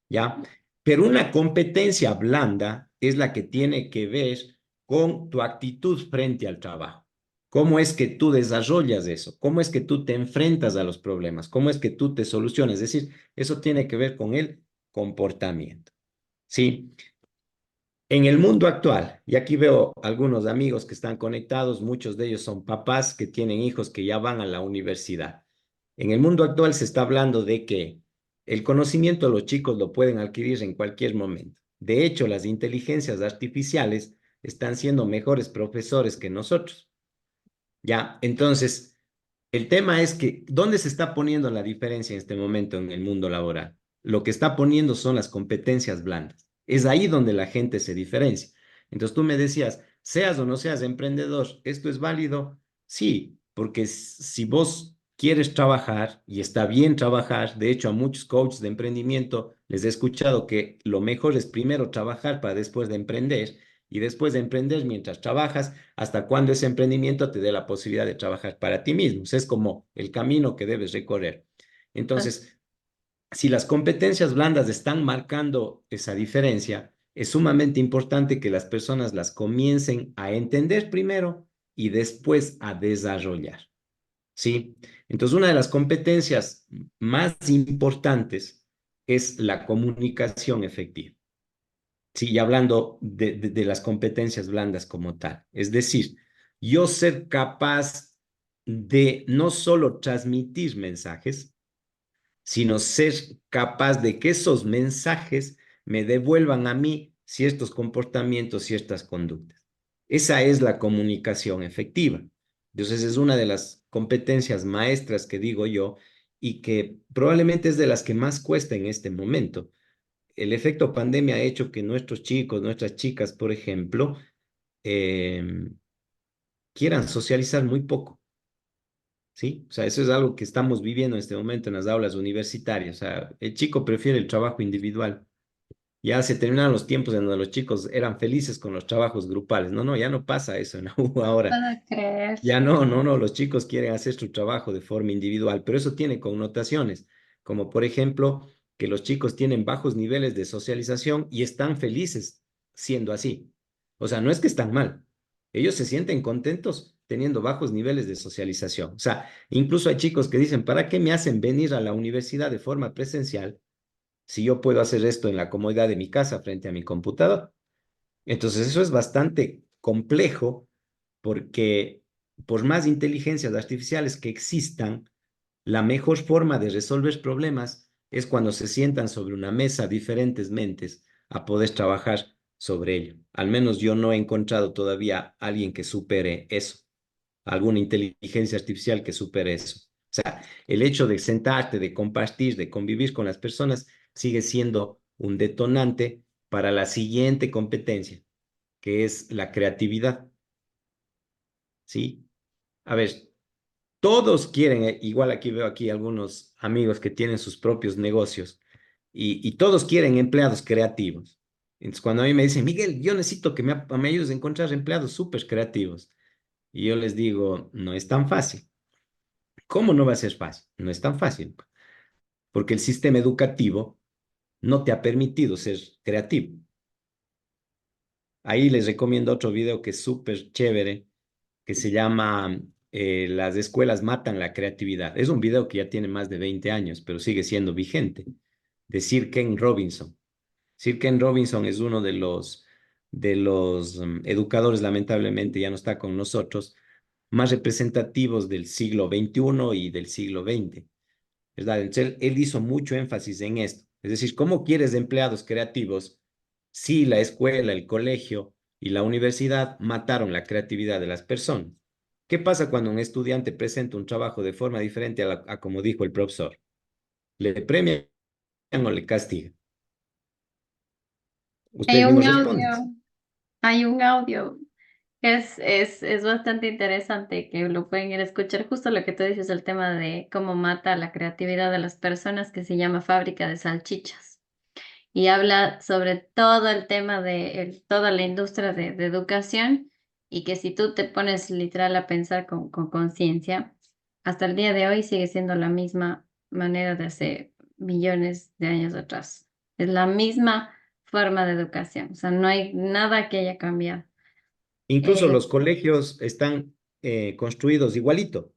¿Ya? Pero una competencia blanda es la que tiene que ver con tu actitud frente al trabajo. ¿Cómo es que tú desarrollas eso? ¿Cómo es que tú te enfrentas a los problemas? ¿Cómo es que tú te solucionas? Es decir, eso tiene que ver con el comportamiento. ¿Sí? En el mundo actual, y aquí veo algunos amigos que están conectados, muchos de ellos son papás que tienen hijos que ya van a la universidad. En el mundo actual se está hablando de que el conocimiento los chicos lo pueden adquirir en cualquier momento. De hecho, las inteligencias artificiales están siendo mejores profesores que nosotros. Ya, entonces, el tema es que, ¿dónde se está poniendo la diferencia en este momento en el mundo laboral? Lo que está poniendo son las competencias blandas. Es ahí donde la gente se diferencia. Entonces tú me decías, seas o no seas emprendedor, ¿esto es válido? Sí, porque si vos quieres trabajar y está bien trabajar, de hecho a muchos coaches de emprendimiento les he escuchado que lo mejor es primero trabajar para después de emprender y después de emprender mientras trabajas hasta cuando ese emprendimiento te dé la posibilidad de trabajar para ti mismo. O sea, es como el camino que debes recorrer. Entonces, si las competencias blandas están marcando esa diferencia, es sumamente importante que las personas las comiencen a entender primero y después a desarrollar. ¿Sí? Entonces, una de las competencias más importantes es la comunicación efectiva. Sí, y hablando de las competencias blandas como tal. Es decir, yo ser capaz de no solo transmitir mensajes, sino ser capaz de que esos mensajes me devuelvan a mí ciertos comportamientos, ciertas conductas. Esa es la comunicación efectiva. Entonces, es una de las competencias maestras que digo yo y que probablemente es de las que más cuesta en este momento. El efecto pandemia ha hecho que nuestros chicos, nuestras chicas, por ejemplo, eh, quieran socializar muy poco, ¿sí? O sea, eso es algo que estamos viviendo en este momento en las aulas universitarias. O sea, el chico prefiere el trabajo individual. Ya se terminaron los tiempos en donde los chicos eran felices con los trabajos grupales. No, no, ya no pasa eso en la U No ahora. puedo creer. Ya no, no, no, los chicos quieren hacer su trabajo de forma individual, pero eso tiene connotaciones, como por ejemplo que los chicos tienen bajos niveles de socialización y están felices siendo así. O sea, no es que están mal, ellos se sienten contentos teniendo bajos niveles de socialización. O sea, incluso hay chicos que dicen, ¿para qué me hacen venir a la universidad de forma presencial si yo puedo hacer esto en la comodidad de mi casa frente a mi computador? Entonces, eso es bastante complejo porque por más inteligencias artificiales que existan, la mejor forma de resolver problemas es cuando se sientan sobre una mesa diferentes mentes a poder trabajar sobre ello. Al menos yo no he encontrado todavía alguien que supere eso, alguna inteligencia artificial que supere eso. O sea, el hecho de sentarte, de compartir, de convivir con las personas sigue siendo un detonante para la siguiente competencia, que es la creatividad, ¿sí? A ver, todos quieren, igual aquí veo aquí algunos amigos que tienen sus propios negocios y todos quieren empleados creativos. Entonces, cuando a mí me dicen, Miguel, yo necesito que me ayudes a encontrar empleados súper creativos, y yo les digo, no es tan fácil. ¿Cómo no va a ser fácil? No es tan fácil, porque el sistema educativo no te ha permitido ser creativo. Ahí les recomiendo otro video que es súper chévere, que se llama Las escuelas matan la creatividad. Es un video que ya tiene más de 20 años, pero sigue siendo vigente, de Sir Ken Robinson. Sir Ken Robinson es uno de los educadores, lamentablemente ya no está con nosotros, más representativos del siglo XXI y del siglo XX, ¿verdad? Entonces, él hizo mucho énfasis en esto. Es decir, ¿cómo quieres empleados creativos si la escuela, el colegio y la universidad mataron la creatividad de las personas? ¿Qué pasa cuando un estudiante presenta un trabajo de forma diferente a como dijo el profesor? ¿Le premian o le castigan? Hay Ustedes un mismos responden. audio, hay un audio es bastante interesante que lo pueden ir a escuchar. Justo lo que tú dices, el tema de cómo mata la creatividad de las personas, que se llama Fábrica de Salchichas. Y habla sobre todo el tema de toda la industria de educación y que si tú te pones literal a pensar con conciencia, hasta el día de hoy sigue siendo la misma manera de hace millones de años atrás. Es la misma forma de educación, o sea, no hay nada que haya cambiado. Incluso Eh, los colegios están construidos igualito.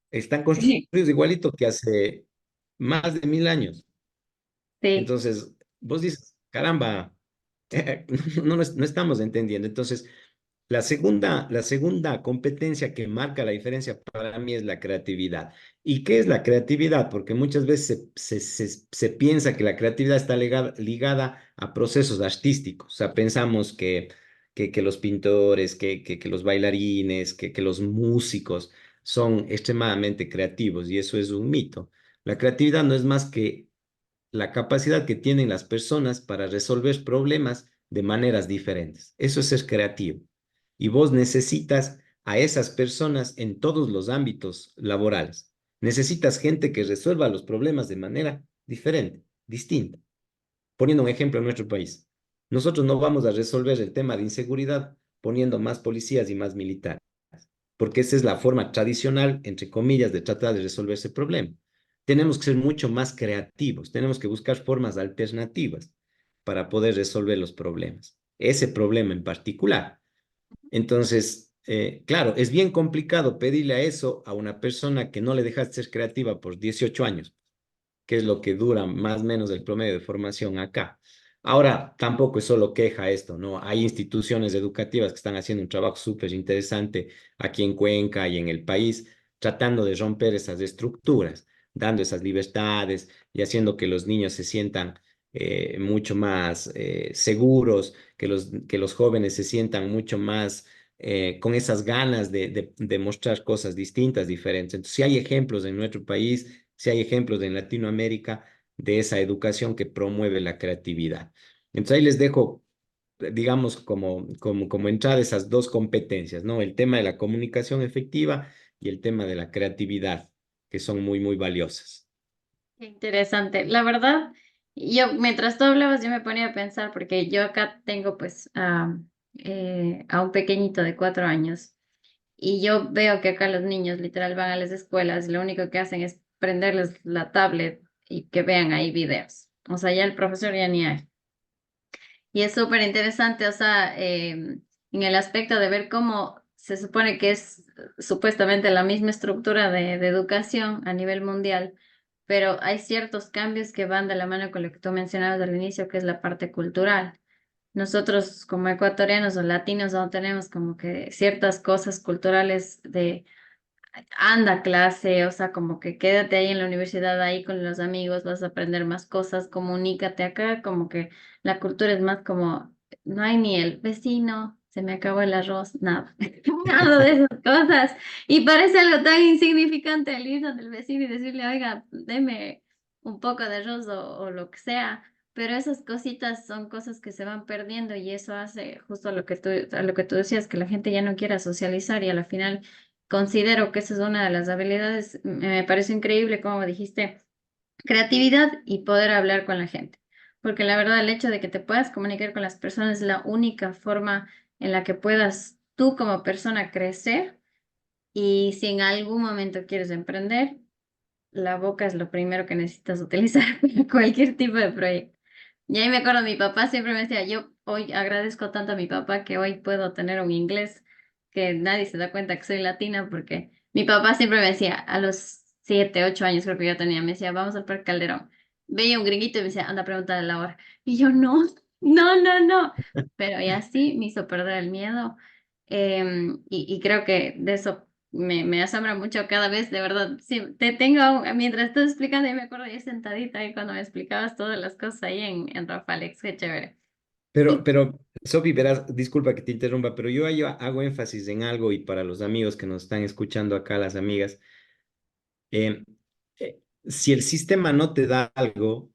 Están sí, construidos igualito que hace más de 1000 años. sí. Entonces, vos dices, caramba, no estamos entendiendo. Entonces, la segunda competencia que marca la diferencia para mí es la creatividad. ¿Y qué es la creatividad? Porque muchas veces se piensa que la creatividad está ligada a procesos artísticos. O sea, pensamos que los pintores, que los bailarines, que los músicos son extremadamente creativos y eso es un mito. La creatividad no es más que la capacidad que tienen las personas para resolver problemas de maneras diferentes. Eso es ser creativo. Y vos necesitas a esas personas en todos los ámbitos laborales. Necesitas gente que resuelva los problemas de manera diferente, distinta. Poniendo un ejemplo en nuestro país, nosotros no vamos a resolver el tema de inseguridad poniendo más policías y más militares, porque esa es la forma tradicional, entre comillas, de tratar de resolver ese problema. Tenemos que ser mucho más creativos, tenemos que buscar formas alternativas para poder resolver los problemas, ese problema en particular. Entonces, claro, es bien complicado pedirle a eso a una persona que no le dejaste ser creativa por 18 años, que es lo que dura más o menos el promedio de formación acá. Ahora, tampoco es solo queja esto, ¿no? Hay instituciones educativas que están haciendo un trabajo súper interesante aquí en Cuenca y en el país, tratando de romper esas estructuras, dando esas libertades y haciendo que los niños se sientan mucho más seguros, que los jóvenes se sientan mucho más con esas ganas de mostrar cosas distintas, diferentes. Entonces, si hay ejemplos en nuestro país, si hay ejemplos en Latinoamérica de esa educación que promueve la creatividad. Entonces ahí les dejo, digamos, como entrada esas dos competencias, ¿no? El tema de la comunicación efectiva y el tema de la creatividad, que son muy, muy valiosas. Qué interesante. La verdad, yo mientras tú hablabas, yo me ponía a pensar, porque yo acá tengo pues a un pequeñito de 4 años y yo veo que acá los niños literal van a las escuelas y lo único que hacen es prenderles la tablet y que vean ahí videos. O sea, ya el profesor ya ni hay. Y es súper interesante, o sea, en el aspecto de ver cómo se supone que es supuestamente la misma estructura de educación a nivel mundial, pero hay ciertos cambios que van de la mano con lo que tú mencionabas al inicio, que es la parte cultural. Nosotros como ecuatorianos o latinos no tenemos como que ciertas cosas culturales de anda a clase, o sea, como que quédate ahí en la universidad, ahí con los amigos, vas a aprender más cosas, comunícate acá, como que la cultura es más como, no hay ni el vecino, se me acabó el arroz, nada, nada de esas cosas. Y parece algo tan insignificante el ir donde el vecino y decirle, oiga, deme un poco de arroz o lo que sea. Pero esas cositas son cosas que se van perdiendo y eso hace justo a lo que tú decías, que la gente ya no quiera socializar y a la final considero que esa es una de las habilidades. Me parece increíble, como dijiste, creatividad y poder hablar con la gente. Porque la verdad, el hecho de que te puedas comunicar con las personas es la única forma en la que puedas tú como persona crecer. Y si en algún momento quieres emprender, la boca es lo primero que necesitas utilizar para cualquier tipo de proyecto. Y ahí me acuerdo, mi papá siempre me decía, yo hoy agradezco tanto a mi papá que hoy puedo tener un inglés que nadie se da cuenta que soy latina porque mi papá siempre me decía, a los 7, 8 años creo que yo tenía, me decía, vamos al Parque Calderón. Veía un gringuito y me decía, anda a preguntar a la hora. Y yo, no, no, no, no. Pero y así me hizo perder el miedo. Y creo que de eso me asombra mucho cada vez, de verdad. Sí, te tengo, mientras estás explicando, y me acuerdo yo sentadita ahí cuando me explicabas todas las cosas ahí en Rafalex, qué chévere. Y Sofi, verás, disculpa que te interrumpa, pero yo ahí hago énfasis en algo y para los amigos que nos están escuchando acá, las amigas, eh, si el sistema no te da algo,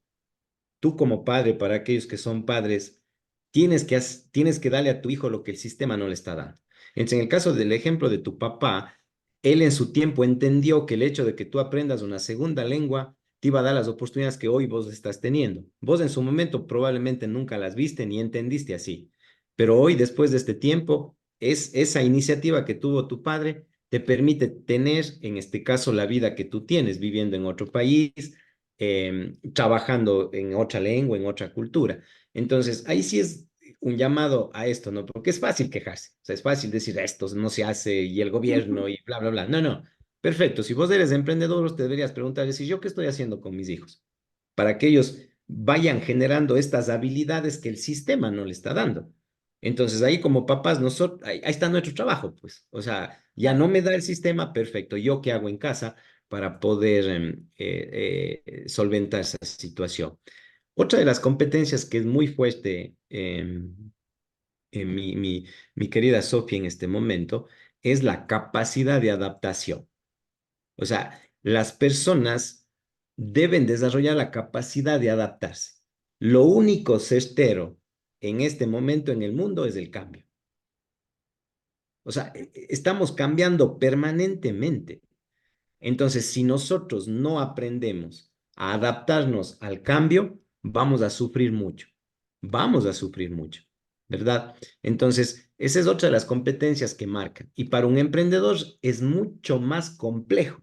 tú como padre, para aquellos que son padres, tienes que darle a tu hijo lo que el sistema no le está dando. Entonces, en el caso del ejemplo de tu papá, él en su tiempo entendió que el hecho de que tú aprendas una segunda lengua te iba a dar las oportunidades que hoy vos estás teniendo. Vos en su momento probablemente nunca las viste ni entendiste así, pero hoy, después de este tiempo, es esa iniciativa que tuvo tu padre te permite tener, en este caso, la vida que tú tienes, viviendo en otro país, trabajando en otra lengua, en otra cultura. Entonces, ahí sí es un llamado a esto, ¿no? Porque es fácil quejarse, o sea, es fácil decir esto no se hace y el gobierno y bla, bla, bla. No, no. Perfecto, si vos eres emprendedor, te deberías preguntar, si yo qué estoy haciendo con mis hijos, para que ellos vayan generando estas habilidades que el sistema no le está dando. Entonces ahí como papás, nosotros, ahí está nuestro trabajo, pues. O sea, ya no me da el sistema, perfecto. ¿Yo qué hago en casa para poder solventar esa situación? Otra de las competencias que es muy fuerte en mi querida Sofía en este momento es la capacidad de adaptación. O sea, las personas deben desarrollar la capacidad de adaptarse. Lo único certero en este momento en el mundo es el cambio. O sea, estamos cambiando permanentemente. Entonces, si nosotros no aprendemos a adaptarnos al cambio, vamos a sufrir mucho. Vamos a sufrir mucho, ¿verdad? Entonces, esa es otra de las competencias que marcan. Y para un emprendedor es mucho más complejo.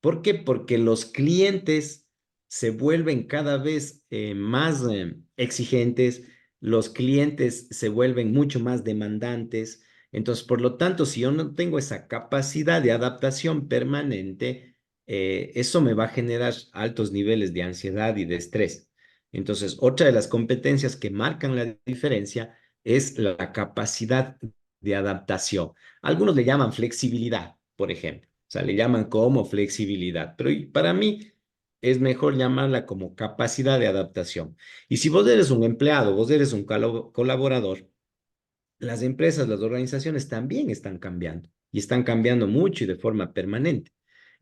¿Por qué? Porque los clientes se vuelven cada vez más exigentes, los clientes se vuelven mucho más demandantes. Entonces, por lo tanto, si yo no tengo esa capacidad de adaptación permanente, eso me va a generar altos niveles de ansiedad y de estrés. Entonces, otra de las competencias que marcan la diferencia es la capacidad de adaptación. Algunos le llaman flexibilidad, por ejemplo. O sea, le llaman como flexibilidad, pero para mí es mejor llamarla como capacidad de adaptación. Y si vos eres un empleado, vos eres un colaborador, las empresas, las organizaciones también están cambiando y están cambiando mucho y de forma permanente.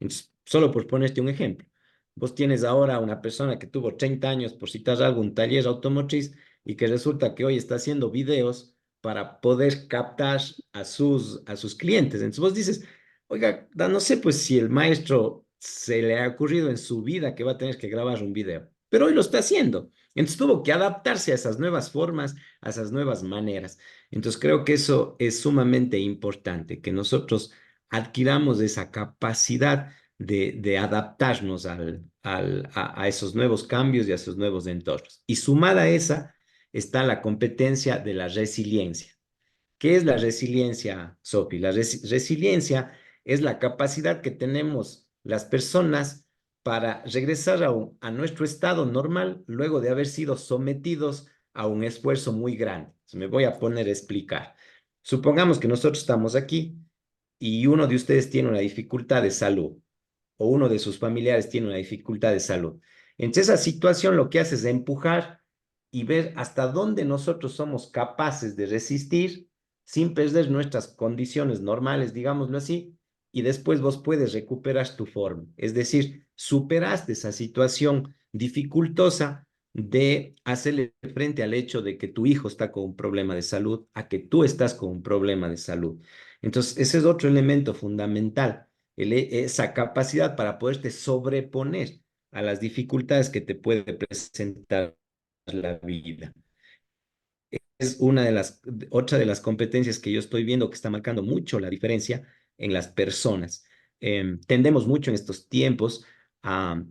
Entonces, solo por ponerte un ejemplo, vos tienes ahora una persona que tuvo 30 años, por citar algo, un taller automotriz y que resulta que hoy está haciendo videos para poder captar a sus clientes. Entonces vos dices, oiga, no sé pues si el maestro se le ha ocurrido en su vida que va a tener que grabar un video, pero hoy lo está haciendo. Entonces tuvo que adaptarse a esas nuevas formas, a esas nuevas maneras. Entonces creo que eso es sumamente importante, que nosotros adquiramos esa capacidad de adaptarnos a esos nuevos cambios y a esos nuevos entornos. Y sumada a esa está la competencia de la resiliencia. ¿Qué es la resiliencia, Sophie? La resiliencia es la capacidad que tenemos las personas para regresar a nuestro estado normal luego de haber sido sometidos a un esfuerzo muy grande. Me voy a poner a explicar. Supongamos que nosotros estamos aquí y uno de ustedes tiene una dificultad de salud o uno de sus familiares tiene una dificultad de salud. Entonces, esa situación lo que hace es empujar y ver hasta dónde nosotros somos capaces de resistir sin perder nuestras condiciones normales, digámoslo así, y después vos puedes recuperar tu forma. Es decir, superaste esa situación dificultosa de hacerle frente al hecho de que tu hijo está con un problema de salud, a que tú estás con un problema de salud. Entonces, ese es otro elemento fundamental, esa capacidad para poderte sobreponer a las dificultades que te puede presentar la vida. Es otra de las competencias que yo estoy viendo que está marcando mucho la diferencia en las personas. Tendemos mucho en estos tiempos a,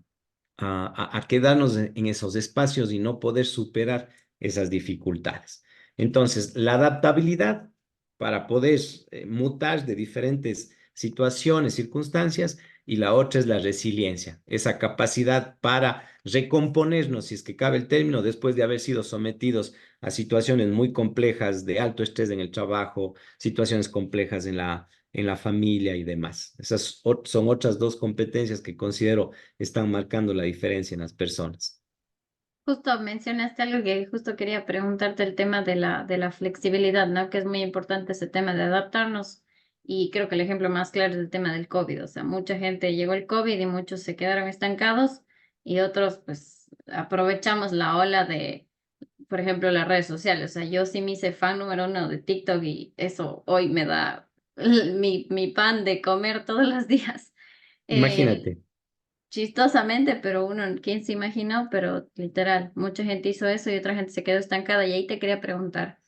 a quedarnos en esos espacios y no poder superar esas dificultades. Entonces, la adaptabilidad para poder mutar de diferentes situaciones, circunstancias, y la otra es la resiliencia, esa capacidad para recomponernos, si es que cabe el término, después de haber sido sometidos a situaciones muy complejas de alto estrés en el trabajo, situaciones complejas en la familia y demás. Esas son otras dos competencias que considero están marcando la diferencia en las personas. Justo mencionaste algo que justo quería preguntarte, el tema de la flexibilidad, ¿no? Que es muy importante ese tema de adaptarnos. Y creo que el ejemplo más claro es el tema del COVID. O sea, mucha gente llegó el COVID y muchos se quedaron estancados y otros pues aprovechamos la ola de, por ejemplo, las redes sociales. O sea, yo sí me hice fan número uno de TikTok y eso hoy me da mi pan de comer todos los días. Eh, Imagínate. Chistosamente, pero uno, ¿quién se imaginó? Pero literal, mucha gente hizo eso y otra gente se quedó estancada. Y ahí te quería preguntar,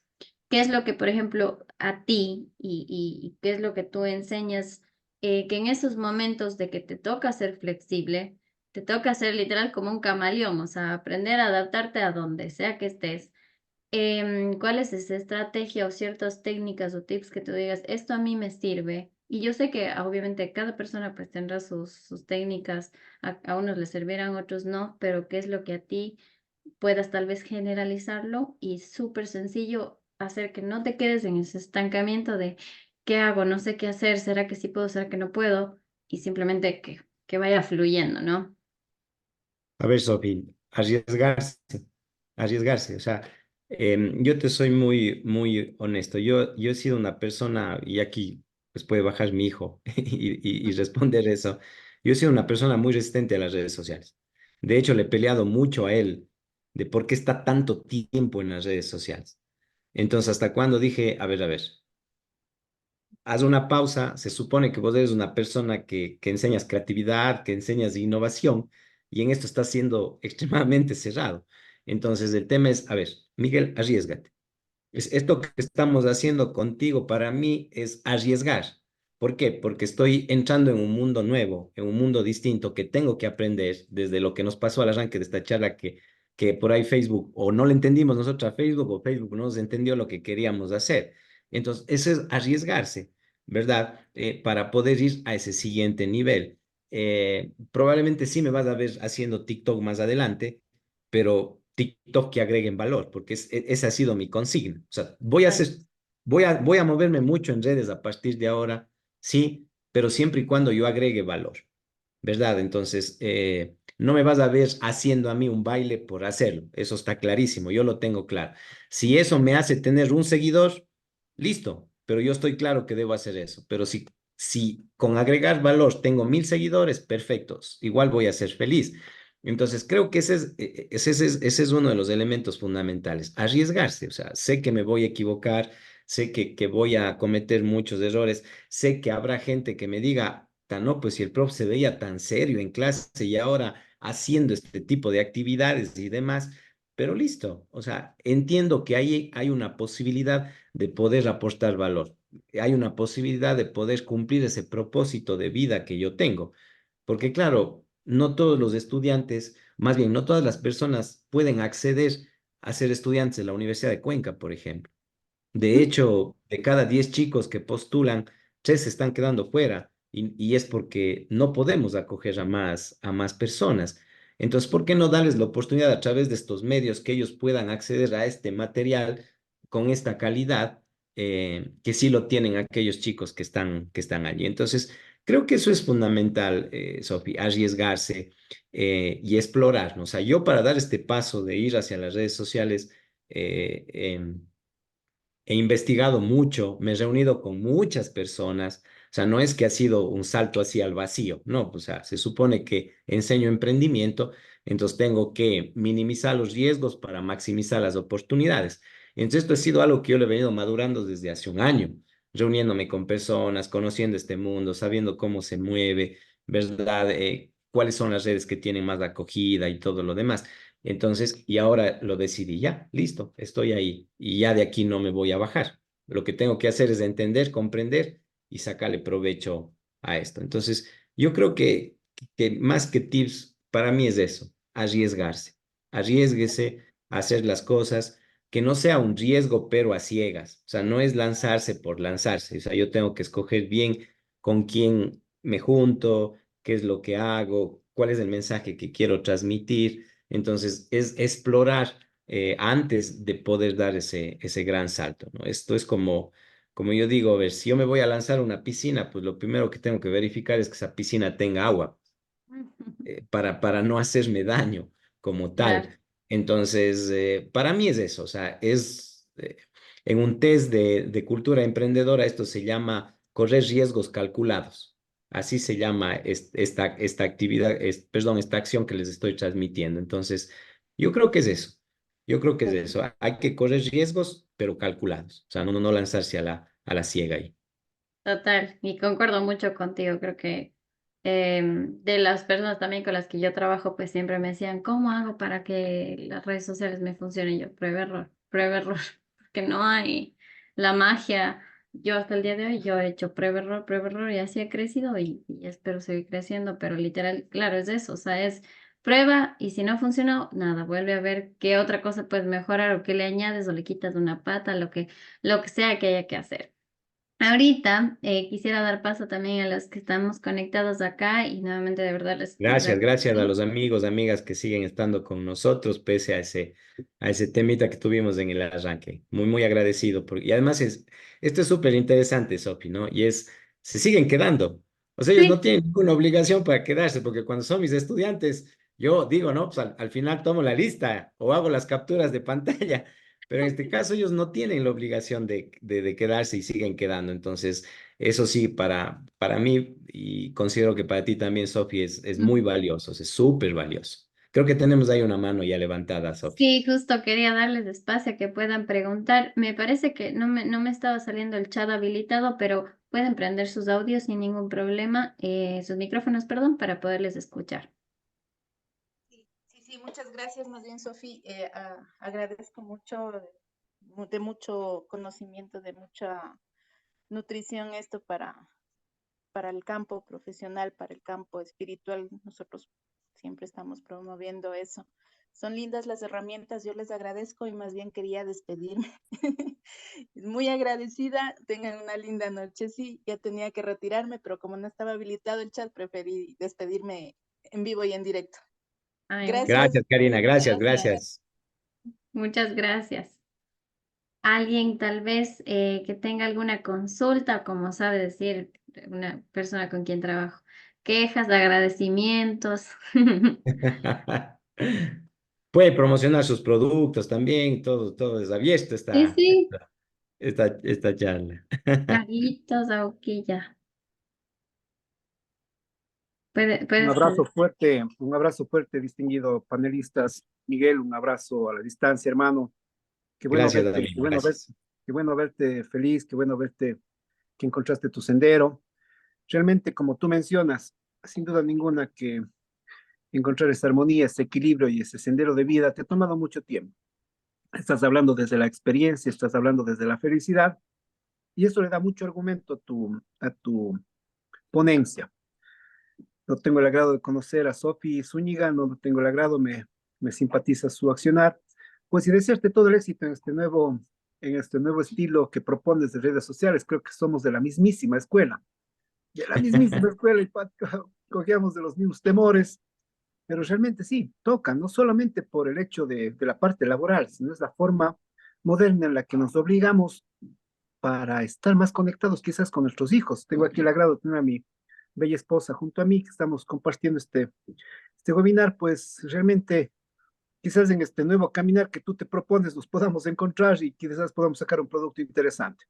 ¿qué es lo que, por ejemplo, a ti y qué es lo que tú enseñas, que en esos momentos de que te toca ser flexible, te toca ser literal como un camaleón, o sea, aprender a adaptarte a donde sea que estés? ¿Cuál es esa estrategia o ciertas técnicas o tips que tú digas, esto a mí me sirve? Y yo sé que obviamente cada persona pues tendrá sus técnicas, a unos les servirán, otros no, pero ¿qué es lo que a ti puedas tal vez generalizarlo y súper sencillo hacer que no te quedes en ese estancamiento de qué hago, no sé qué hacer, será que sí puedo, será que no puedo? Y simplemente que vaya fluyendo, ¿no? A ver, Sofi, arriesgarse, arriesgarse. O sea, yo te soy muy, muy honesto. Yo he sido una persona, y aquí pues puede bajar mi hijo y responder eso. Yo he sido una persona muy resistente a las redes sociales. De hecho, le he peleado mucho a él de por qué está tanto tiempo en las redes sociales. Entonces, hasta cuando dije, a ver, haz una pausa, se supone que vos eres una persona que enseñas creatividad, que enseñas innovación, y en esto estás siendo extremadamente cerrado. Entonces, el tema es, a ver, Miguel, arriesgate. Esto que estamos haciendo contigo para mí es arriesgar. ¿Por qué? Porque estoy entrando en un mundo nuevo, en un mundo distinto que tengo que aprender desde lo que nos pasó al arranque de esta charla que por ahí Facebook o no le entendimos nosotros a Facebook o Facebook no nos entendió lo que queríamos hacer. Entonces, eso es arriesgarse, ¿verdad? Para poder ir a ese siguiente nivel. Probablemente sí me vas a ver haciendo TikTok más adelante, pero TikTok que agreguen valor, porque esa ha sido mi consigna. O sea, Exacto. voy a moverme mucho en redes a partir de ahora, sí, pero siempre y cuando yo agregue valor, ¿verdad? Entonces, no me vas a ver haciendo a mí un baile por hacerlo, eso está clarísimo, yo lo tengo claro. Si eso me hace tener un seguidor, listo, pero yo estoy claro que debo hacer eso, pero si con agregar valor tengo 1.000 seguidores, perfectos, igual voy a ser feliz. Entonces, creo que ese es uno de los elementos fundamentales, arriesgarse, o sea, sé que me voy a equivocar, sé que voy a cometer muchos errores, sé que habrá gente que me diga, no, pues si el profe se veía tan serio en clase y ahora haciendo este tipo de actividades y demás, pero listo, o sea, entiendo que hay una posibilidad de poder aportar valor, hay una posibilidad de poder cumplir ese propósito de vida que yo tengo. Porque claro, no todos los estudiantes, más bien no todas las personas pueden acceder a ser estudiantes de la Universidad de Cuenca, por ejemplo. De hecho, de cada 10 chicos que postulan, 3 se están quedando fuera y es porque no podemos acoger a más personas. Entonces, ¿por qué no darles la oportunidad a través de estos medios que ellos puedan acceder a este material con esta calidad que sí lo tienen aquellos chicos que están allí? Entonces, creo que eso es fundamental, Sofi, arriesgarse y explorar, ¿no? O sea, yo para dar este paso de ir hacia las redes sociales, eh, em, he investigado mucho, me he reunido con muchas personas, o sea, no es que ha sido un salto así al vacío, no, pues, o sea, se supone que enseño emprendimiento, entonces tengo que minimizar los riesgos para maximizar las oportunidades. Entonces, esto ha sido algo que yo le he venido madurando desde hace un año, reuniéndome con personas, conociendo este mundo, sabiendo cómo se mueve, ¿verdad? Cuáles son las redes que tienen más acogida y todo lo demás. Entonces, y ahora lo decidí, ya, listo, estoy ahí y ya de aquí no me voy a bajar. Lo que tengo que hacer es entender, comprender y sacarle provecho a esto. Entonces, yo creo que más que tips, para mí es eso, arriesgarse. Arriesguese a hacer las cosas, que no sea un riesgo, pero a ciegas. O sea, no es lanzarse por lanzarse. O sea, yo tengo que escoger bien con quién me junto, qué es lo que hago, cuál es el mensaje que quiero transmitir. Entonces, es explorar antes de poder dar ese gran salto, ¿no? Esto es como yo digo, a ver, si yo me voy a lanzar a una piscina, pues lo primero que tengo que verificar es que esa piscina tenga agua para no hacerme daño como Claro. tal. Entonces, para mí es eso, o sea, en un test de cultura emprendedora, esto se llama correr riesgos calculados. Así se llama esta actividad, perdón, esta acción que les estoy transmitiendo. Entonces, yo creo que es eso. Yo creo que es eso. Hay que correr riesgos, pero calculados. O sea, no lanzarse a la ciega ahí. Total, y concuerdo mucho contigo, creo que de las personas también con las que yo trabajo, pues siempre me decían, ¿cómo hago para que las redes sociales me funcionen? Yo, prueba, error, porque no hay la magia. Yo hasta el día de hoy, yo he hecho prueba, error, y así he crecido y espero seguir creciendo, pero literal, claro, es eso, o sea, es prueba y si no funcionó, nada, vuelve a ver qué otra cosa puedes mejorar o qué le añades o le quitas una pata, lo que sea que haya que hacer. Ahorita quisiera dar paso también a los que estamos conectados acá y nuevamente de verdad les Gracias a agradezco. los amigos, amigas que siguen estando con nosotros, pese a ese temita que tuvimos en el arranque. Muy agradecido. Y además esto es súper interesante, Sofi, ¿no? Se siguen quedando. O sea, ellos no Sí, tienen ninguna obligación para quedarse, porque cuando son mis estudiantes, yo digo, no, pues al final tomo la lista o hago las capturas de pantalla, pero en este caso ellos no tienen la obligación de quedarse y siguen quedando. Entonces, eso sí, para mí, y considero que para ti también, Sofi, es muy valioso, es súper valioso. Creo que tenemos ahí una mano ya levantada, Sofi. sí, justo quería darles espacio a que puedan preguntar. Me parece que no me estaba saliendo el chat habilitado, pero pueden prender sus audios sin ningún problema, sus micrófonos, perdón, para poderles escuchar. Sí, sí, sí, muchas gracias, más bien, Sofi. Agradezco mucho, de mucho conocimiento, de mucha nutrición esto para el campo profesional, para el campo espiritual. Nosotros siempre estamos promoviendo eso. Son lindas las herramientas, yo les agradezco y más bien quería despedirme. Muy agradecida, tengan una linda noche. Sí, ya tenía que retirarme, pero como no estaba habilitado el chat, preferí despedirme en vivo y en directo. Ay, Gracias. Gracias, Karina, gracias, Gracias. gracias. muchas gracias. Alguien tal vez que tenga alguna consulta, como sabe decir una persona con quien trabajo, quejas, agradecimientos. Puede promocionar sus productos también, todo es abierto Sí, sí, esta charla. Carlitos, Auquilla. Puedes, Un abrazo fuerte, distinguido panelistas. Miguel, un abrazo a la distancia, hermano. Qué bueno Gracias, verte, David, gracias. qué bueno verte feliz, qué bueno verte que encontraste tu sendero. Realmente, como tú mencionas, sin duda ninguna que encontrar esa armonía, ese equilibrio y ese sendero de vida te ha tomado mucho tiempo. Estás hablando desde la experiencia, estás hablando desde la felicidad, y eso le da mucho argumento a tu ponencia. No tengo el agrado de conocer a Sofi Zúñiga, no tengo el agrado, me simpatiza su accionar. Pues y desearte todo el éxito en este nuevo estilo que propones de redes sociales. Creo que somos de la mismísima escuela y cogíamos de los mismos temores, pero realmente sí, toca, no solamente por el hecho de la parte laboral, sino es la forma moderna en la que nos obligamos para estar más conectados quizás con nuestros hijos. Tengo aquí el agrado de tener a mi bella esposa junto a mí, que estamos compartiendo este webinar, pues realmente quizás en este nuevo caminar que tú te propones nos podamos encontrar y quizás podamos sacar un producto interesante.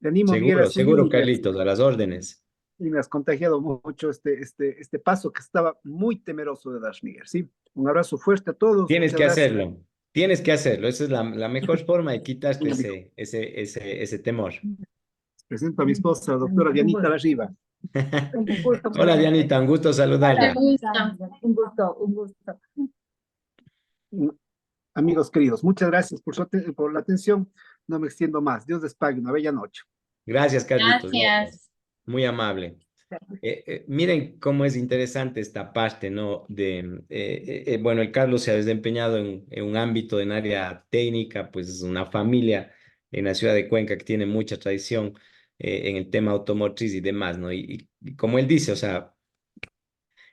Te animo, Miguel, a Seguro, seguir Carlitos, a las órdenes. y me has contagiado mucho este paso que estaba muy temeroso de dar, Miguel, ¿sí? Un abrazo fuerte a todos, Tienes muchas que gracias. hacerlo, tienes que hacerlo. Esa es la mejor forma de quitarte Mi amigo. ese temor. Presento a mi esposa, la doctora Dianita Larriba. Un gusto, Hola, Dianita, un gusto mucho saludarla. gusto. un gusto, un gusto. Amigos queridos, muchas gracias por la atención. No me extiendo más. Dios les pague. Una bella noche. Gracias, Carlitos, gracias. Gracias. Muy amable. Miren cómo es interesante esta parte, ¿no? Bueno, el Carlos se ha desempeñado en un ámbito, en área técnica, pues es una familia en la ciudad de Cuenca que tiene mucha tradición en el tema automotriz y demás, ¿no? Y como él dice, o sea,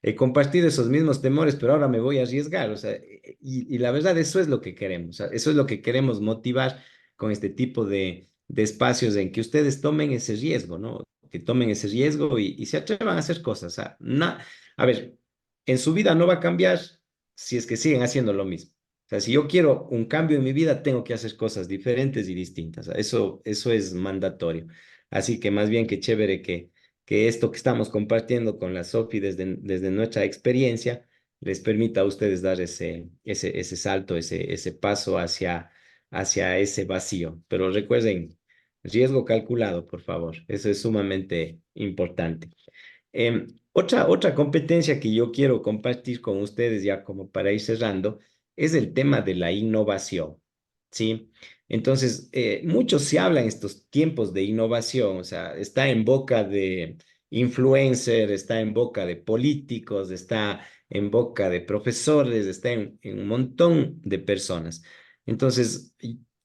he compartido esos mismos temores, pero ahora me voy a arriesgar, o sea, y la verdad eso es lo que queremos, o sea, eso es lo que queremos motivar con este tipo de espacios en que ustedes tomen ese riesgo, ¿no? Que tomen ese riesgo y se atrevan a hacer cosas, o sea, a ver, en su vida no va a cambiar si es que siguen haciendo lo mismo. O sea, si yo quiero un cambio en mi vida, tengo que hacer cosas diferentes y distintas. Eso es mandatorio. Así que más bien que chévere que esto que estamos compartiendo con la Sofi desde nuestra experiencia les permita a ustedes dar ese salto, ese paso hacia ese vacío. Pero recuerden, riesgo calculado, por favor. Eso es sumamente importante. Otra competencia que yo quiero compartir con ustedes ya como para ir cerrando es el tema de la innovación, ¿sí? Entonces, mucho se habla en estos tiempos de innovación, o sea, está en boca de influencers, está en boca de políticos, está en boca de profesores, está en un montón de personas. Entonces,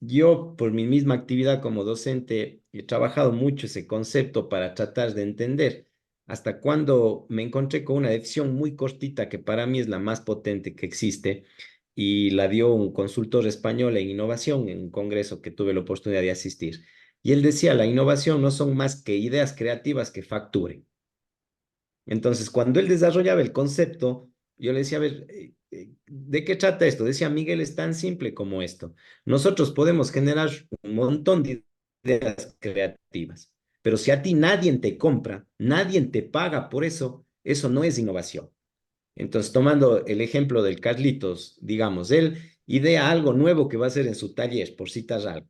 yo por mi misma actividad como docente he trabajado mucho ese concepto para tratar de entender hasta cuando me encontré con una decisión muy cortita que para mí es la más potente que existe y la dio un consultor español en innovación en un congreso que tuve la oportunidad de asistir. Y él decía, la innovación no son más que ideas creativas que facturen. Entonces, cuando él desarrollaba el concepto, yo le decía, a ver, ¿de qué trata esto? Decía, Miguel, es tan simple como esto. Nosotros podemos generar un montón de ideas creativas, pero si a ti nadie te compra, nadie te paga por eso, eso no es innovación. Entonces, tomando el ejemplo del Carlitos, digamos, él idea algo nuevo que va a hacer en su taller, por citar algo.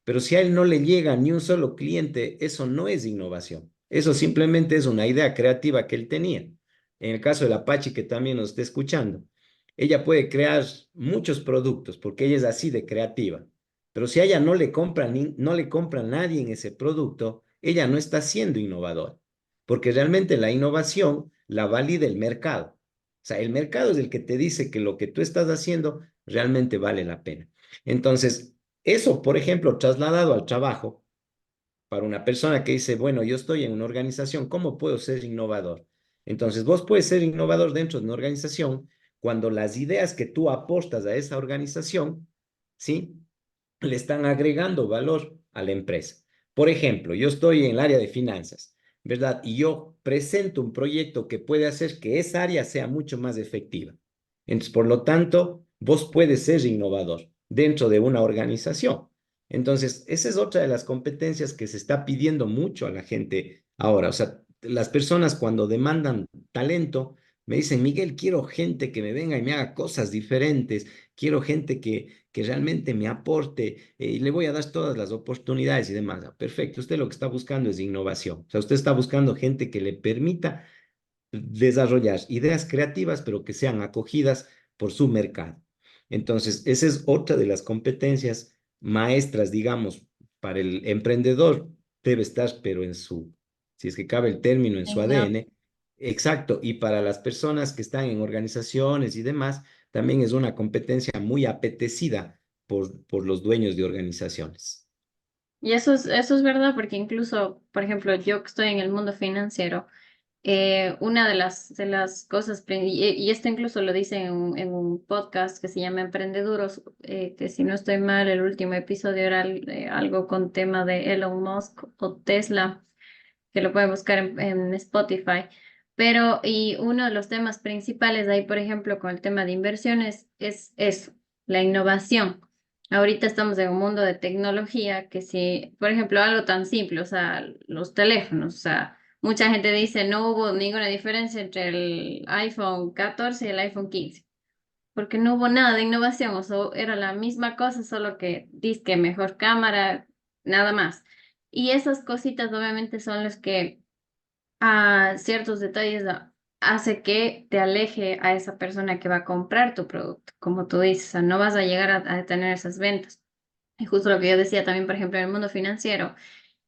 Pero si a él no le llega ni un solo cliente, eso no es innovación. Eso simplemente es una idea creativa que él tenía. En el caso de la Apache, que también nos está escuchando, ella puede crear muchos productos porque ella es así de creativa. Pero si a ella no le compra nadie en ese producto, ella no está siendo innovadora. Porque realmente la innovación la valida el mercado. O sea, el mercado es el que te dice que lo que tú estás haciendo realmente vale la pena. Entonces, eso, por ejemplo, trasladado al trabajo, para una persona que dice, bueno, yo estoy en una organización, ¿cómo puedo ser innovador? Entonces, vos puedes ser innovador dentro de una organización cuando las ideas que tú aportas a esa organización, ¿sí? Le están agregando valor a la empresa. Por ejemplo, yo estoy en el área de finanzas, ¿verdad? Y yo presento un proyecto que puede hacer que esa área sea mucho más efectiva. Entonces, por lo tanto, vos puedes ser innovador dentro de una organización. Entonces, esa es otra de las competencias que se está pidiendo mucho a la gente ahora. O sea, las personas cuando demandan talento, me dicen, Miguel, quiero gente que me venga y me haga cosas diferentes, quiero gente que realmente me aporte y le voy a dar todas las oportunidades y demás. Perfecto, usted lo que está buscando es innovación. O sea, usted está buscando gente que le permita desarrollar ideas creativas, pero que sean acogidas por su mercado. Entonces, esa es otra de las competencias maestras, digamos, para el emprendedor. Debe estar, pero si es que cabe el término, en su ADN. Exacto. Y para las personas que están en organizaciones y demás, también es una competencia muy apetecida por los dueños de organizaciones. Y eso es verdad, porque incluso, por ejemplo, yo que estoy en el mundo financiero, una de las cosas, y esto incluso lo dice en un podcast que se llama Emprendeduros, que si no estoy mal, el último episodio era algo con tema de Elon Musk o Tesla, que lo pueden buscar en Spotify. Pero, y uno de los temas principales ahí, por ejemplo, con el tema de inversiones, es eso, la innovación. Ahorita estamos en un mundo de tecnología que si, por ejemplo, algo tan simple, o sea, los teléfonos, o sea, mucha gente dice no hubo ninguna diferencia entre el iPhone 14 y el iPhone 15, porque no hubo nada de innovación, o sea, era la misma cosa, solo que disque mejor cámara, nada más. Y esas cositas obviamente son las que a ciertos detalles hace que te aleje a esa persona que va a comprar tu producto, como tú dices, o sea, no vas a llegar a tener esas ventas. Y justo lo que yo decía también, por ejemplo, en el mundo financiero,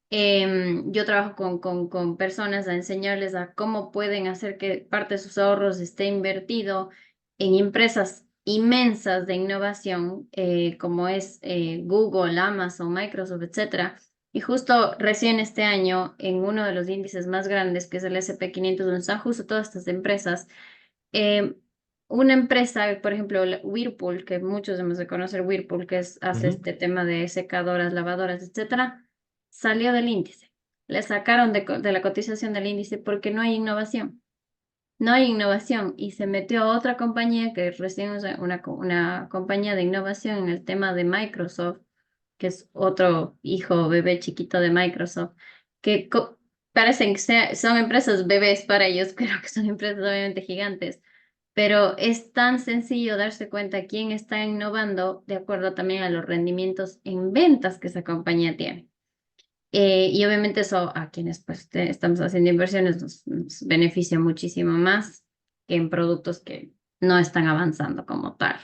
yo trabajo con personas a enseñarles a cómo pueden hacer que parte de sus ahorros esté invertido en empresas inmensas de innovación, como es Google, Amazon, Microsoft, etcétera. Y justo recién este año, en uno de los índices más grandes, que es el S&P 500, donde están justo todas estas empresas, eh, una empresa, por ejemplo, Whirlpool, que muchos hemos de conocer Whirlpool, hace Ujú. este tema de secadoras, lavadoras, etcétera, salió del índice. Le sacaron de la cotización del índice porque no hay innovación. no hay innovación y se metió a otra compañía que recién es una compañía de innovación en el tema de Microsoft, que es otro hijo bebé chiquito de Microsoft, que parecen que son empresas bebés para ellos, creo que son empresas obviamente gigantes, pero es tan sencillo darse cuenta quién está innovando de acuerdo también a los rendimientos en ventas que esa compañía tiene. Y obviamente eso a quienes pues estamos haciendo inversiones nos beneficia muchísimo más que en productos que no están avanzando como tal.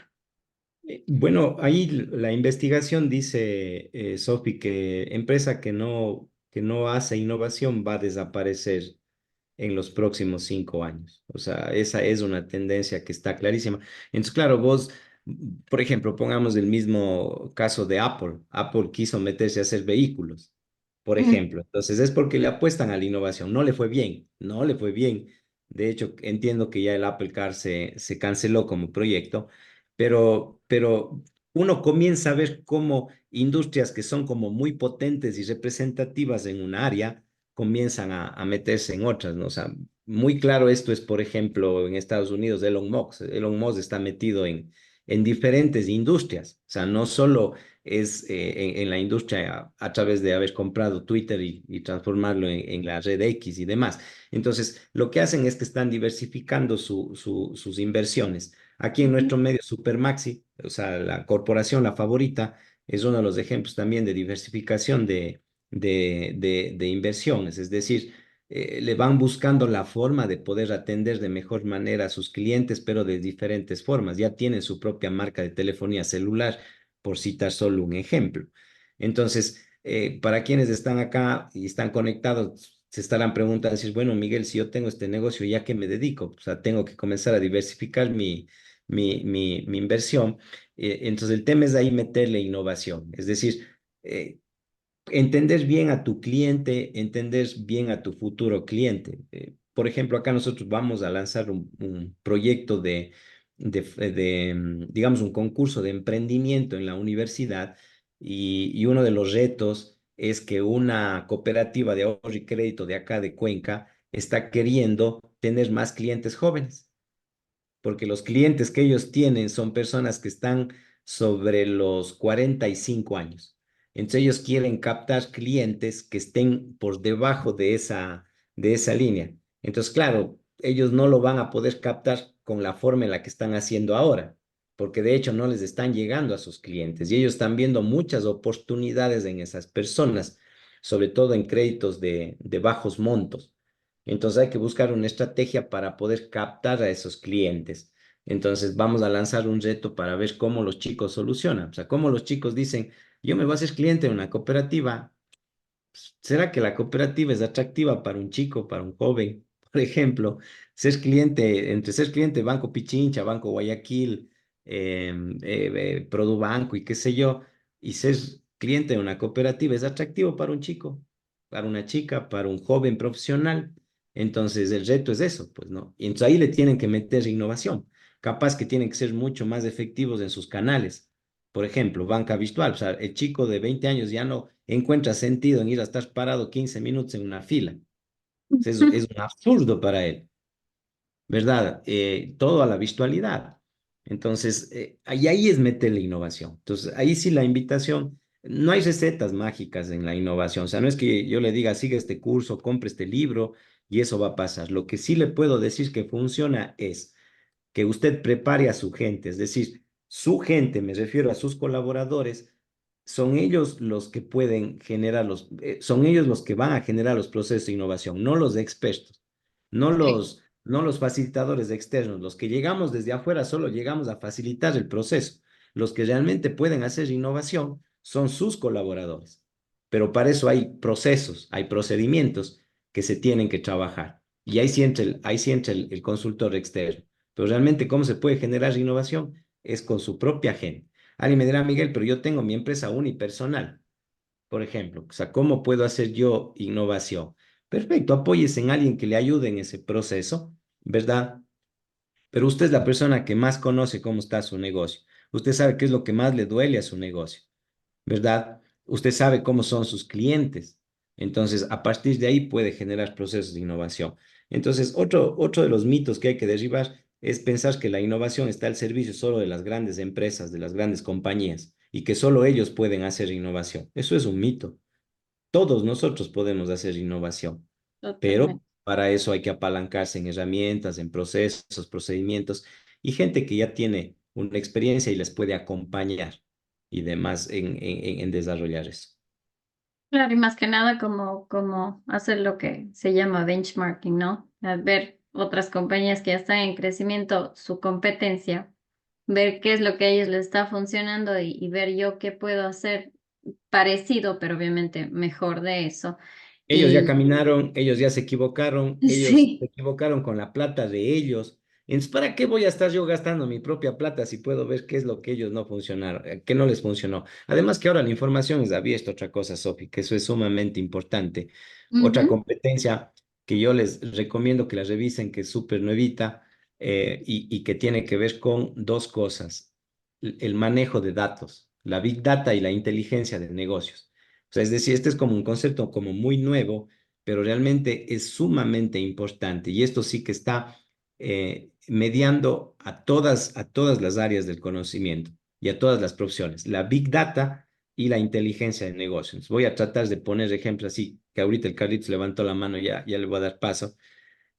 Bueno, ahí la investigación dice, Sofi, que empresa que no hace innovación va a desaparecer en los próximos 5 años. O sea, esa es una tendencia que está clarísima. Entonces, claro, vos, por ejemplo, pongamos el mismo caso de Apple. Apple quiso meterse a hacer vehículos, por Mm. ejemplo. Entonces, es porque le apuestan a la innovación. No le fue bien, no le fue bien. De hecho, entiendo que ya el Apple Car se canceló como proyecto, pero uno comienza a ver cómo industrias que son como muy potentes y representativas en un área comienzan a meterse en otras, ¿no? O sea, muy claro esto es, por ejemplo, en Estados Unidos, Elon Musk. Elon Musk está metido en diferentes industrias, o sea, no solo es en la industria a través de haber comprado Twitter y transformarlo en la red X y demás. Entonces, lo que hacen es que están diversificando sus inversiones. Aquí en Ujú. nuestro medio Supermaxi, o sea, la corporación, la favorita, es uno de los ejemplos también de diversificación de inversiones, es decir, le van buscando la forma de poder atender de mejor manera a sus clientes, pero de diferentes formas. Ya tienen su propia marca de telefonía celular, por citar solo un ejemplo. Entonces, para quienes están acá y están conectados, se estarán preguntando, decir, bueno, Miguel, si yo tengo este negocio, ¿ya qué me dedico? O sea, tengo que comenzar a diversificar mi inversión. Entonces, el tema es ahí meterle innovación, es decir, entender bien a tu cliente, entender bien a tu futuro cliente. Por ejemplo, acá nosotros vamos a lanzar un proyecto digamos, un concurso de emprendimiento en la universidad y uno de los retos es que una cooperativa de ahorro y crédito de acá de Cuenca está queriendo tener más clientes jóvenes porque los clientes que ellos tienen son personas que están sobre los 45 años. Entonces ellos quieren captar clientes que estén por debajo de esa línea. Entonces, claro, ellos no lo van a poder captar con la forma en la que están haciendo ahora, porque de hecho no les están llegando a sus clientes y ellos están viendo muchas oportunidades en esas personas, sobre todo en créditos de bajos montos. Entonces hay que buscar una estrategia para poder captar a esos clientes. Entonces vamos a lanzar un reto para ver cómo los chicos solucionan. O sea, cómo los chicos dicen, yo me voy a hacer cliente de una cooperativa. ¿Será que la cooperativa es atractiva para un chico, para un joven? Por ejemplo, entre ser cliente de Banco Pichincha, Banco Guayaquil, Produbanco y qué sé yo, y ser cliente de una cooperativa es atractivo para un chico, para una chica, para un joven profesional. Entonces, el reto es eso, pues, ¿no? Y entonces ahí le tienen que meter innovación. Capaz que tienen que ser mucho más efectivos en sus canales. Por ejemplo, banca virtual. O sea, el chico de 20 años ya no encuentra sentido en ir a estar parado 15 minutos en una fila. Es un absurdo para él, ¿verdad? Todo a la virtualidad. Entonces, ahí es meter la innovación. Entonces, ahí sí la invitación, no hay recetas mágicas en la innovación. O sea, no es que yo le diga, siga este curso, compre este libro y eso va a pasar. Lo que sí le puedo decir que funciona es que usted prepare a su gente, es decir, su gente, me refiero a sus colaboradores, son ellos los que pueden generar son ellos los que van a generar los procesos de innovación, no los expertos, Sí. no los facilitadores externos. Los que llegamos desde afuera solo llegamos a facilitar el proceso. Los que realmente pueden hacer innovación son sus colaboradores. Pero para eso hay procesos, hay procedimientos que se tienen que trabajar. Y ahí sí entra el consultor externo. Pero realmente, ¿cómo se puede generar innovación? Es con su propia gente. Alguien me dirá, Miguel, pero yo tengo mi empresa unipersonal, por ejemplo. O sea, ¿cómo puedo hacer yo innovación? Perfecto, apóyese en alguien que le ayude en ese proceso, ¿verdad? Pero usted es la persona que más conoce cómo está su negocio. Usted sabe qué es lo que más le duele a su negocio, ¿verdad? Usted sabe cómo son sus clientes. Entonces, a partir de ahí puede generar procesos de innovación. Entonces, otro de los mitos que hay que derribar es pensar que la innovación está al servicio solo de las grandes empresas, de las grandes compañías, y que solo ellos pueden hacer innovación. Eso es un mito. Todos nosotros podemos hacer innovación, pero Totalmente. para eso hay que apalancarse en herramientas, en procesos, procedimientos, y gente que ya tiene una experiencia y les puede acompañar y demás en desarrollar eso. Claro, y más que nada como hacer lo que se llama benchmarking, ¿no? A ver otras compañías que ya están en crecimiento, su competencia, ver qué es lo que a ellos les está funcionando y ver yo qué puedo hacer parecido, pero obviamente mejor de eso. Ellos ya Y caminaron, ellos ya se ellos se sí. equivocaron con la plata de ellos. Entonces, ¿para qué voy a estar yo gastando mi propia plata si puedo ver qué es lo que ellos no funcionaron, qué no les funcionó? Además que ahora la información es abierta, otra cosa, Sofi, que eso es sumamente importante. Otra Ujú. competencia que yo les recomiendo que la revisen, que es súper nuevita y que tiene que ver con dos cosas: el manejo de datos, la big data y la inteligencia de negocios. O sea, es decir, este es como un concepto como muy nuevo, pero realmente es sumamente importante y esto sí que está mediando a todas las áreas del conocimiento y a todas las profesiones, la Big Data y la inteligencia de negocios. Voy a tratar de poner ejemplos así, que ahorita el Carlitos levantó la mano, ya le voy a dar paso.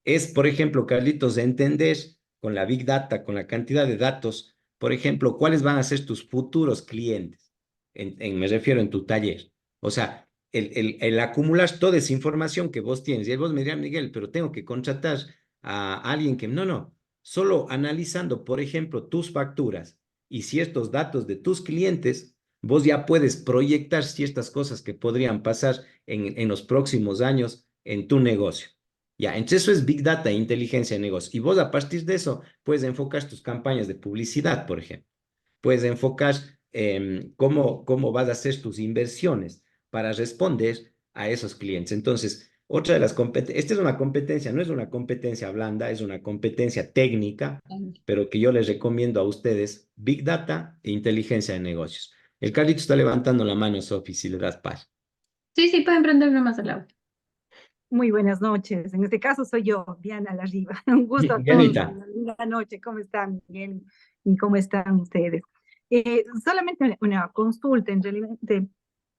Es, por ejemplo, Carlitos, entender con la Big Data, con la cantidad de datos, por ejemplo, cuáles van a ser tus futuros clientes, me refiero en tu taller. O sea, el acumular toda esa información que vos tienes, y vos me dirás, Miguel, pero tengo que contratar a alguien que, no, solo analizando, por ejemplo, tus facturas y ciertos datos de tus clientes, vos ya puedes proyectar ciertas cosas que podrían pasar en los próximos años en tu negocio. Ya, entonces eso es Big Data e inteligencia de negocio. Y vos a partir de eso puedes enfocar tus campañas de publicidad, por ejemplo. Puedes enfocar cómo vas a hacer tus inversiones para responder a esos clientes. Entonces, otra de las competencias, esta es una competencia, no es una competencia blanda, es una competencia técnica, pero que yo les recomiendo a ustedes, Big Data e inteligencia de negocios. El Carlito está levantando la mano, Sofi, si le das paz. Sí, sí, pueden prenderme más el audio. Muy buenas noches. En este caso soy yo, Diana Larriba. Un gusto a todos. Dianita. Una linda noche. ¿Cómo están, Miguel? ¿Y cómo están ustedes? Solamente una consulta, en realidad.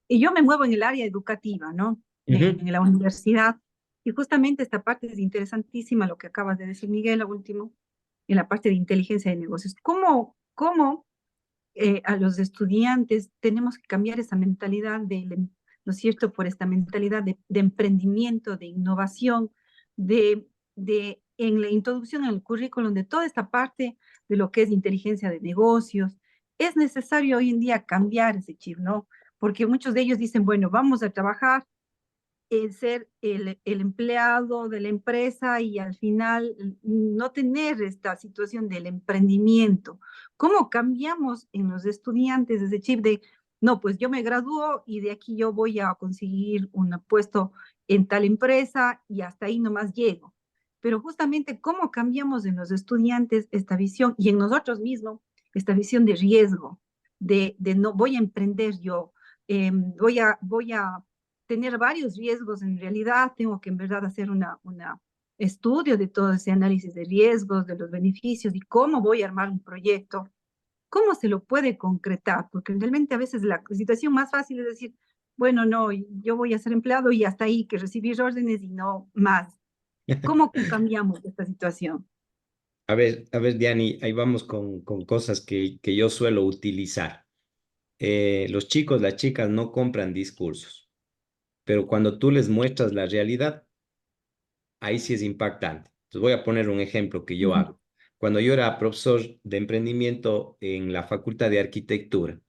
Y yo me muevo en el área educativa, ¿no? Ujú. En la universidad. Y justamente esta parte es interesantísima, lo que acabas de decir, Miguel, lo último, en la parte de inteligencia de negocios. ¿Cómo a los estudiantes tenemos que cambiar esa mentalidad ¿no es cierto?, por esta mentalidad de emprendimiento, de innovación, en la introducción al currículum de toda esta parte de lo que es inteligencia de negocios? Es necesario hoy en día cambiar ese chip, ¿no? Porque muchos de ellos dicen, bueno, vamos a trabajar en ser el empleado de la empresa y al final no tener esta situación del emprendimiento. ¿Cómo cambiamos en los estudiantes ese chip de, no, pues yo me gradúo y de aquí yo voy a conseguir un puesto en tal empresa y hasta ahí nomás llego? Pero justamente, ¿cómo cambiamos en los estudiantes esta visión y en nosotros mismos esta visión de riesgo, de no voy a emprender yo, voy a tener varios riesgos en realidad, tengo que en verdad hacer una estudio de todo ese análisis de riesgos, de los beneficios y cómo voy a armar un proyecto, cómo se lo puede concretar, porque realmente a veces la situación más fácil es decir, bueno, no, yo voy a ser empleado y hasta ahí, que recibir órdenes y no más. ¿Cómo cambiamos esta situación? A ver, Diani, ahí vamos con cosas que yo suelo utilizar. Los chicos, las chicas no compran discursos, pero cuando tú les muestras la realidad, ahí sí es impactante. Entonces voy a poner un ejemplo que yo Ujú, hago. Cuando yo era profesor de emprendimiento en la Facultad de Arquitectura,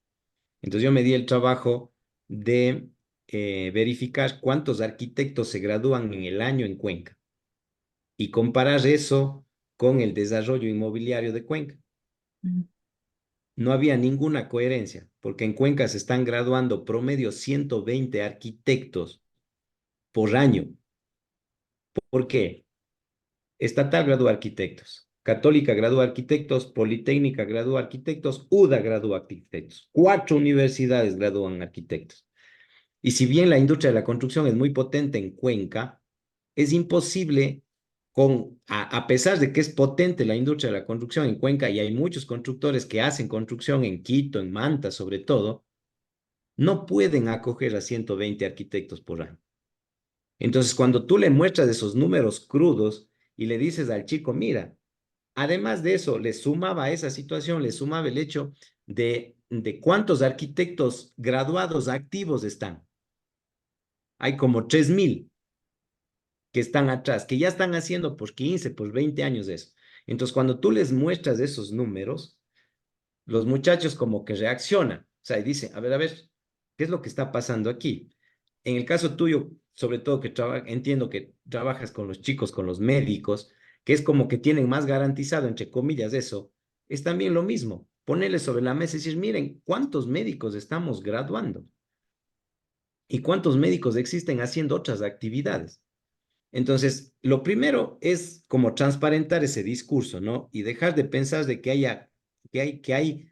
entonces yo me di el trabajo de verificar cuántos arquitectos se gradúan en el año en Cuenca y comparar eso con el desarrollo inmobiliario de Cuenca. ujú, No había ninguna coherencia, porque en Cuenca se están graduando promedio 120 arquitectos por año. ¿Por qué? Estatal gradúa arquitectos, Católica gradúa arquitectos, Politécnica gradúa arquitectos, UDA gradúa arquitectos. 4 universidades gradúan arquitectos. Y si bien la industria de la construcción es muy potente en Cuenca, es imposible a pesar de que es potente la industria de la construcción en Cuenca y hay muchos constructores que hacen construcción en Quito, en Manta sobre todo, no pueden acoger a 120 arquitectos por año. Entonces, cuando tú le muestras esos números crudos y le dices al chico, mira, además de eso, le sumaba a esa situación, le sumaba el hecho de cuántos arquitectos graduados activos están. Hay como 3.000 que están atrás, que ya están haciendo por 15, por 20 años eso. Entonces, cuando tú les muestras esos números, los muchachos como que reaccionan, o sea, y dicen, a ver, ¿qué es lo que está pasando aquí? En el caso tuyo, sobre todo que entiendo que trabajas con los chicos, con los médicos, que es como que tienen más garantizado, entre comillas, eso, es también lo mismo. Ponerles sobre la mesa y decir, miren, ¿cuántos médicos estamos graduando? ¿Y cuántos médicos existen haciendo otras actividades? Entonces, lo primero es como transparentar ese discurso, ¿no? Y dejar de pensar de que hay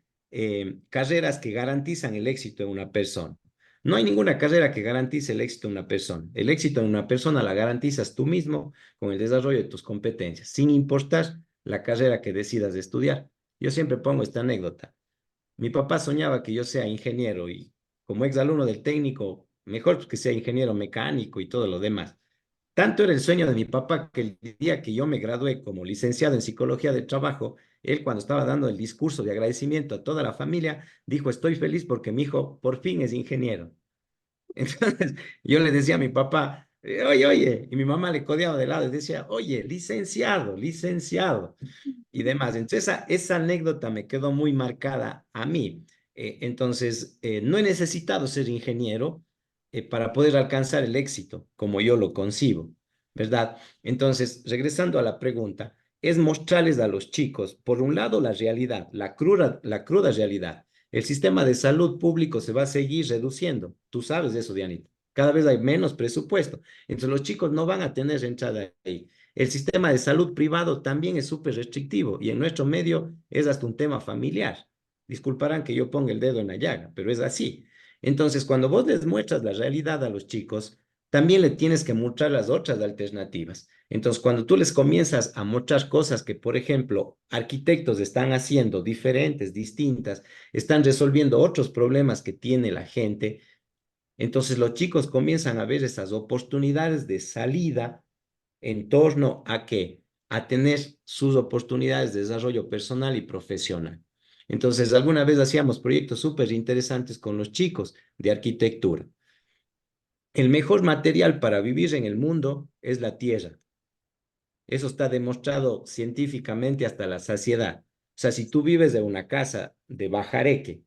carreras que garantizan el éxito de una persona. No hay ninguna carrera que garantice el éxito de una persona. El éxito de una persona la garantizas tú mismo con el desarrollo de tus competencias, sin importar la carrera que decidas estudiar. Yo siempre pongo esta anécdota. Mi papá soñaba que yo sea ingeniero y como exalumno del técnico, mejor que sea ingeniero mecánico y todo lo demás. Tanto era el sueño de mi papá que el día que yo me gradué como licenciado en psicología del trabajo, él cuando estaba dando el discurso de agradecimiento a toda la familia, dijo, estoy feliz porque mi hijo por fin es ingeniero. Entonces yo le decía a mi papá, oye, y mi mamá le codeaba de lado y decía, oye, licenciado, licenciado y demás. Entonces, esa anécdota me quedó muy marcada a mí. Entonces, no he necesitado ser ingeniero para poder alcanzar el éxito, como yo lo concibo, ¿verdad? Entonces, regresando a la pregunta, es mostrarles a los chicos, por un lado, la realidad, la cruda realidad. El sistema de salud público se va a seguir reduciendo. Tú sabes eso, Dianita. Cada vez hay menos presupuesto. Entonces, los chicos no van a tener entrada ahí. El sistema de salud privado también es súper restrictivo y en nuestro medio es hasta un tema familiar. Disculparán que yo ponga el dedo en la llaga, pero es así. Entonces, cuando vos les muestras la realidad a los chicos, también le tienes que mostrar las otras alternativas. Entonces, cuando tú les comienzas a mostrar cosas que, por ejemplo, arquitectos están haciendo diferentes, distintas, están resolviendo otros problemas que tiene la gente, entonces los chicos comienzan a ver esas oportunidades de salida en torno a qué? A tener sus oportunidades de desarrollo personal y profesional. Entonces, alguna vez hacíamos proyectos súper interesantes con los chicos de arquitectura. El mejor material para vivir en el mundo es la tierra. Eso está demostrado científicamente hasta la saciedad. O sea, si tú vives de una casa de bajareque,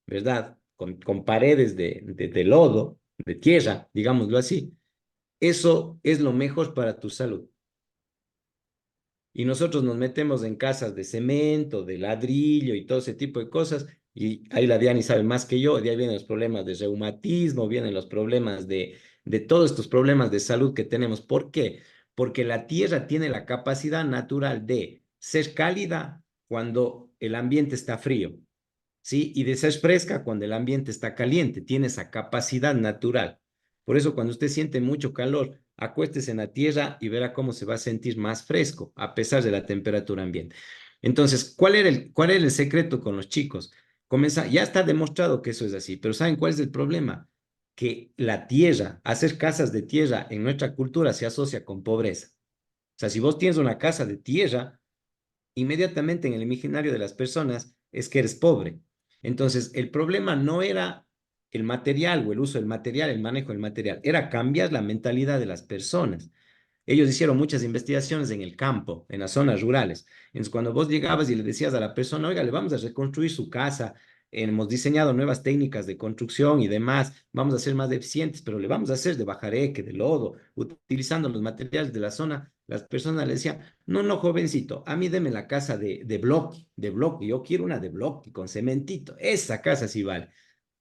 ¿verdad? Con paredes de lodo, de tierra, digámoslo así, eso es lo mejor para tu salud. Y nosotros nos metemos en casas de cemento, de ladrillo y todo ese tipo de cosas, y ahí la Diani sabe más que yo, de ahí vienen los problemas de reumatismo, vienen los problemas de todos estos problemas de salud que tenemos. ¿Por qué? Porque la tierra tiene la capacidad natural de ser cálida cuando el ambiente está frío, ¿sí? Y de ser fresca cuando el ambiente está caliente, tiene esa capacidad natural. Por eso cuando usted siente mucho calor, acuéstese en la tierra y verá cómo se va a sentir más fresco a pesar de la temperatura ambiente. Entonces, cuál era el secreto con los chicos? Ya está demostrado que eso es así, pero ¿saben cuál es el problema? Que la tierra, hacer casas de tierra en nuestra cultura se asocia con pobreza. O sea, si vos tienes una casa de tierra, inmediatamente en el imaginario de las personas es que eres pobre. Entonces, el problema no era el material o el uso del material, el manejo del material, era cambiar la mentalidad de las personas. Ellos hicieron muchas investigaciones en el campo, en las zonas rurales. Entonces, cuando vos llegabas y le decías a la persona, oiga, le vamos a reconstruir su casa, hemos diseñado nuevas técnicas de construcción y demás, vamos a ser más eficientes, pero le vamos a hacer de bajareque, de lodo, utilizando los materiales de la zona, las personas le decían, no, no, jovencito, a mí deme la casa de bloque, yo quiero una de bloque, con cementito, esa casa sí vale,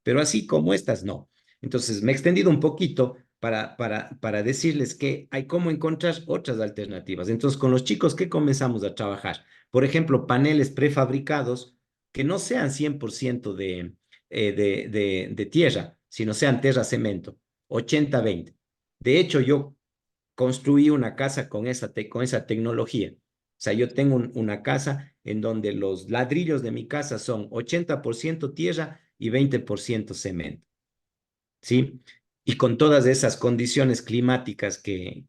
pero así como estas, no. Entonces, me he extendido un poquito para decirles que hay cómo encontrar otras alternativas. Entonces, con los chicos, ¿qué comenzamos a trabajar? Por ejemplo, paneles prefabricados que no sean 100% de tierra, sino sean tierra-cemento, 80-20. De hecho, yo construí una casa con con esa tecnología. O sea, yo tengo una casa en donde los ladrillos de mi casa son 80% tierra y 20% cemento, ¿sí? Y con todas esas condiciones climáticas que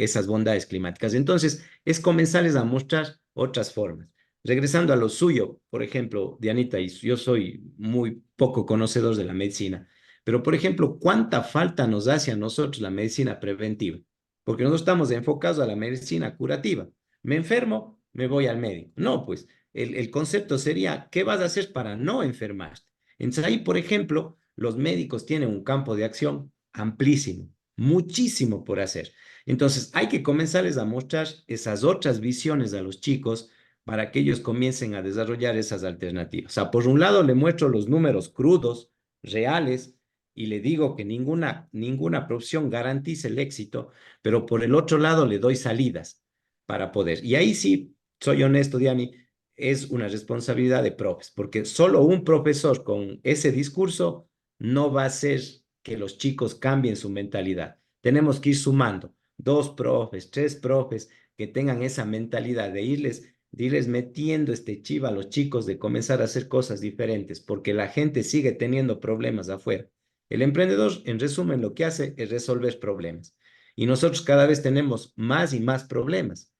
esas bondades climáticas. Entonces, es comenzarles a mostrar otras formas. Regresando a lo suyo, por ejemplo, Dianita, y yo soy muy poco conocedor de la medicina, pero por ejemplo, ¿cuánta falta nos hace a nosotros la medicina preventiva? Porque nosotros estamos enfocados a la medicina curativa. Me enfermo, me voy al médico. No, pues el concepto sería, ¿qué vas a hacer para no enfermarte? Entonces ahí, por ejemplo, los médicos tienen un campo de acción amplísimo, muchísimo por hacer. Entonces, hay que comenzarles a mostrar esas otras visiones a los chicos para que ellos comiencen a desarrollar esas alternativas. O sea, por un lado le muestro los números crudos, reales, y le digo que ninguna profesión garantiza el éxito, pero por el otro lado le doy salidas para poder. Y ahí sí, soy honesto, Diani, es una responsabilidad de profes, porque solo un profesor con ese discurso no va a hacer que los chicos cambien su mentalidad. Tenemos que ir sumando 2 profes, 3 profes que tengan esa mentalidad de irles metiendo este chiva a los chicos de comenzar a hacer cosas diferentes, porque la gente sigue teniendo problemas afuera. El emprendedor, en resumen, lo que hace es resolver problemas. Y nosotros cada vez tenemos más y más problemas.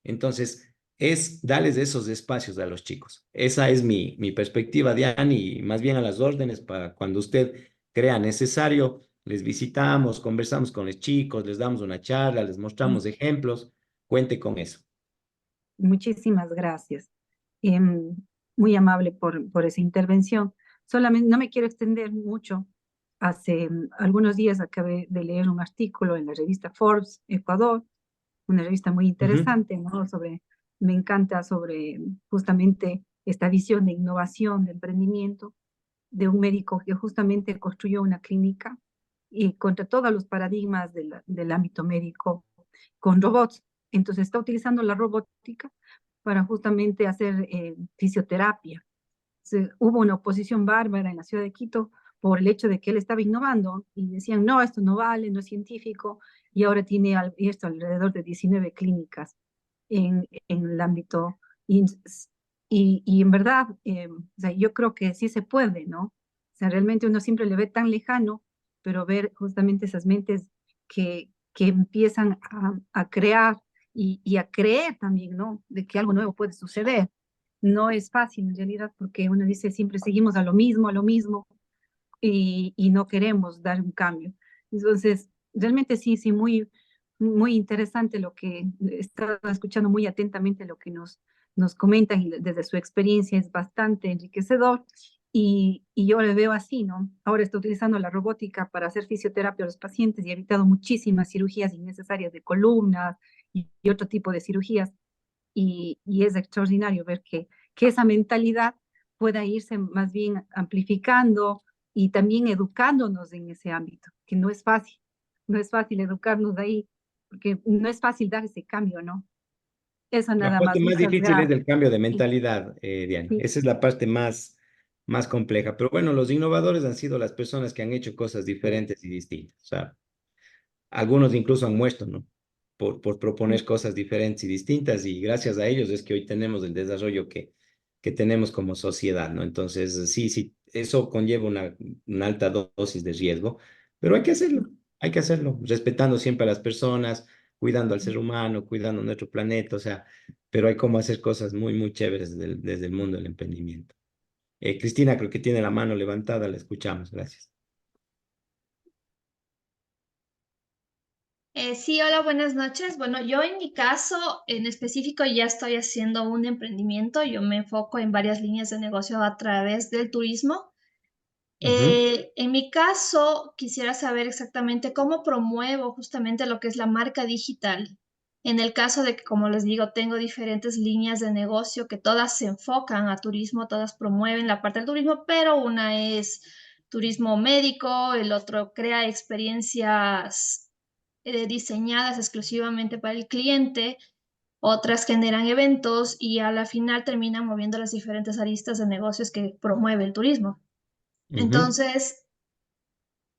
Entonces, es darles esos espacios a los chicos. Esa es mi perspectiva, Diane, y más bien a las órdenes para cuando usted crea necesario, les visitamos, conversamos con los chicos, les damos una charla, les mostramos ejemplos, cuente con eso. Muchísimas gracias. Em, Muy amable por esa intervención. Solamente no me quiero extender mucho. Hace algunos días acabé de leer un artículo en la revista Forbes Ecuador, una revista muy Ujú, interesante, ¿no? Me encanta sobre justamente esta visión de innovación, de emprendimiento, de un médico que justamente construyó una clínica y contra todos los paradigmas del ámbito médico con robots. Entonces está utilizando la robótica para justamente hacer fisioterapia. Hubo una oposición bárbara en la ciudad de Quito por el hecho de que él estaba innovando y decían, no, esto no vale, no es científico, y ahora tiene esto alrededor de 19 clínicas en el ámbito. Y en verdad, o sea, yo creo que sí se puede, ¿no? O sea, realmente uno siempre le ve tan lejano, pero ver justamente esas mentes que empiezan a crear y a creer también, ¿no? De que algo nuevo puede suceder. No es fácil en realidad porque uno dice siempre seguimos a lo mismo y no queremos dar un cambio. Entonces, realmente sí, sí, muy interesante lo que estaba escuchando muy atentamente lo que nos comentan y desde su experiencia es bastante enriquecedor y yo le veo así, ¿no? Ahora está utilizando la robótica para hacer fisioterapia a los pacientes y ha evitado muchísimas cirugías innecesarias de columnas y otro tipo de cirugías y es extraordinario ver que esa mentalidad pueda irse más bien amplificando y también educándonos en ese ámbito, que no es fácil, no es fácil educarnos ahí, porque no es fácil dar ese cambio, ¿no? Eso La nada parte más, más muchas difícil es gracias. el cambio de Sí, mentalidad, Diane. sí, Esa es la parte más compleja. Pero bueno, los innovadores han sido las personas que han hecho cosas diferentes y distintas. O sea, algunos incluso han muerto, ¿no? Por proponer cosas diferentes y distintas, y gracias a ellos es que hoy tenemos el desarrollo que tenemos como sociedad, ¿no? Entonces, sí, sí, eso conlleva una alta dosis de riesgo, pero hay que hacerlo, respetando siempre a las personas, cuidando al ser humano, cuidando nuestro planeta, o sea, pero hay como hacer cosas muy chéveres desde el mundo del emprendimiento. Cristina, creo que tiene la mano levantada, la escuchamos, gracias. Sí, hola, buenas noches. Bueno, yo en mi caso en específico ya estoy haciendo un emprendimiento. Yo me enfoco en varias líneas de negocio a través del turismo. Ujú, En mi caso, quisiera saber exactamente cómo promuevo justamente lo que es la marca digital. En el caso de que, como les digo, tengo diferentes líneas de negocio que todas se enfocan a turismo, todas promueven la parte del turismo, pero una es turismo médico, el otro crea experiencias diseñadas exclusivamente para el cliente, otras generan eventos y a la final terminan moviendo las diferentes aristas de negocios que promueve el turismo. ujú. Entonces,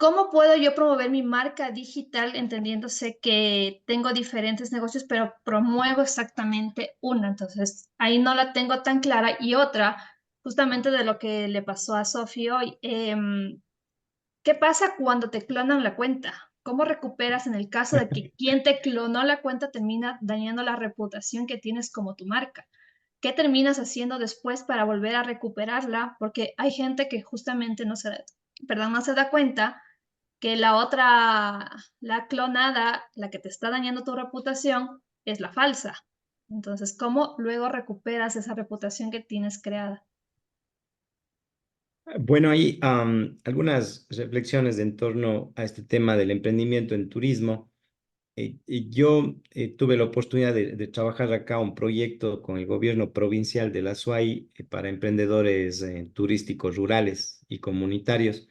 ¿cómo puedo yo promover mi marca digital entendiéndose que tengo diferentes negocios, pero promuevo exactamente una? Entonces, ahí no la tengo tan clara. Y otra, justamente de lo que le pasó a Sofi hoy, ¿qué pasa cuando te clonan la cuenta? ¿Cómo recuperas en el caso de que quien te clonó la cuenta termina dañando la reputación que tienes como tu marca? ¿Qué terminas haciendo después para volver a recuperarla? Porque hay gente que justamente no se da cuenta que la otra, la clonada, la que te está dañando tu reputación, es la falsa. Entonces, ¿cómo luego recuperas esa reputación que tienes creada? Bueno, hay algunas reflexiones en torno a este tema del emprendimiento en turismo. Y yo tuve la oportunidad de trabajar acá un proyecto con el gobierno provincial de la SUAY para emprendedores turísticos rurales y comunitarios.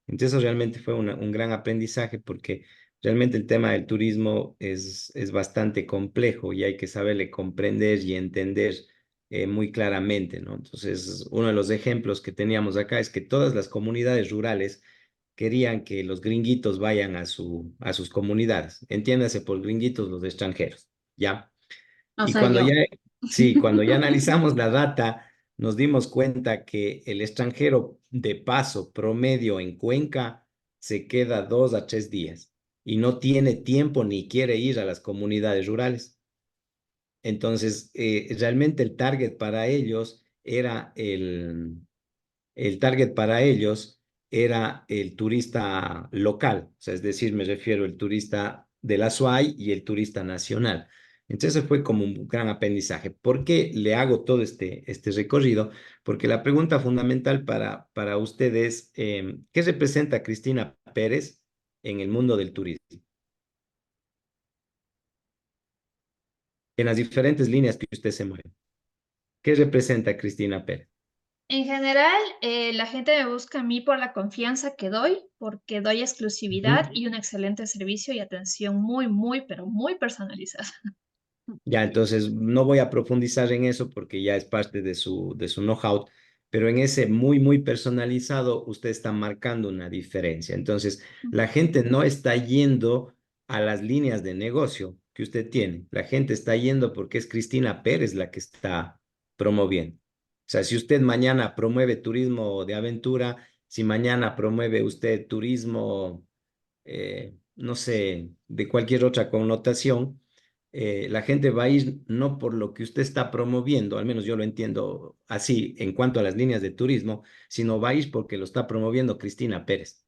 Entonces, eso realmente fue un gran aprendizaje porque realmente el tema del turismo es bastante complejo y hay que saberle comprender y entender muy claramente, ¿no? Entonces, uno de los ejemplos que teníamos acá es que todas las comunidades rurales querían que los gringuitos vayan a sus comunidades. Entiéndase por gringuitos los extranjeros, ¿ya? O Y sea, cuando ya, yo. sí, cuando ya analizamos la data, nos dimos cuenta que el extranjero de paso promedio en Cuenca se queda 2 a 3 días y no tiene tiempo ni quiere ir a las comunidades rurales. Entonces, realmente el target para ellos era el turista local, o sea, es decir, me refiero al turista de la SUAY y el turista nacional. Entonces fue como un gran aprendizaje. ¿Por qué le hago todo este recorrido? Porque la pregunta fundamental para ustedes, ¿qué representa Cristina Pérez en el mundo del turismo? En las diferentes líneas que usted se mueve. ¿Qué representa Cristina Pérez? En general, la gente me busca a mí por la confianza que doy, porque doy exclusividad Ujú. y un excelente servicio y atención muy, muy, pero muy personalizada. Ya, entonces no voy a profundizar en eso porque ya es parte de su know-how, pero en ese muy, muy personalizado, usted está marcando una diferencia. Entonces, la gente no está yendo a las líneas de negocio que usted tiene. La gente está yendo porque es Cristina Pérez la que está promoviendo. O sea, si usted mañana promueve turismo de aventura, si mañana promueve usted turismo no sé, de cualquier otra connotación, la gente va a ir no por lo que usted está promoviendo, al menos yo lo entiendo así en cuanto a las líneas de turismo, sino va a ir porque lo está promoviendo Cristina Pérez.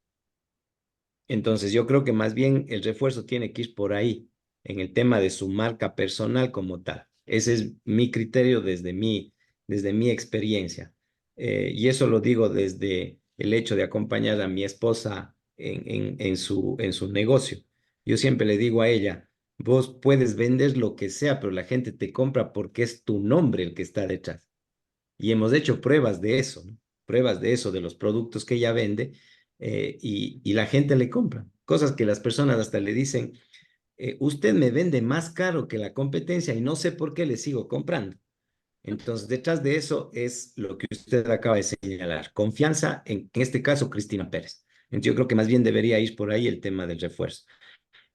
Entonces yo creo que más bien el refuerzo tiene que ir por ahí, en el tema de su marca personal como tal. Ese es mi criterio desde mi experiencia. Y eso lo digo desde el hecho de acompañar a mi esposa en su negocio. Yo siempre le digo a ella, vos puedes vender lo que sea, pero la gente te compra porque es tu nombre el que está detrás. Y hemos hecho pruebas de eso, ¿no? Pruebas de eso, de los productos que ella vende, y la gente le compra. Cosas que las personas hasta le dicen, usted me vende más caro que la competencia y no sé por qué le sigo comprando. Entonces, detrás de eso es lo que usted acaba de señalar, confianza en este caso, Cristina Pérez. Entonces, yo creo que más bien debería ir por ahí el tema del refuerzo.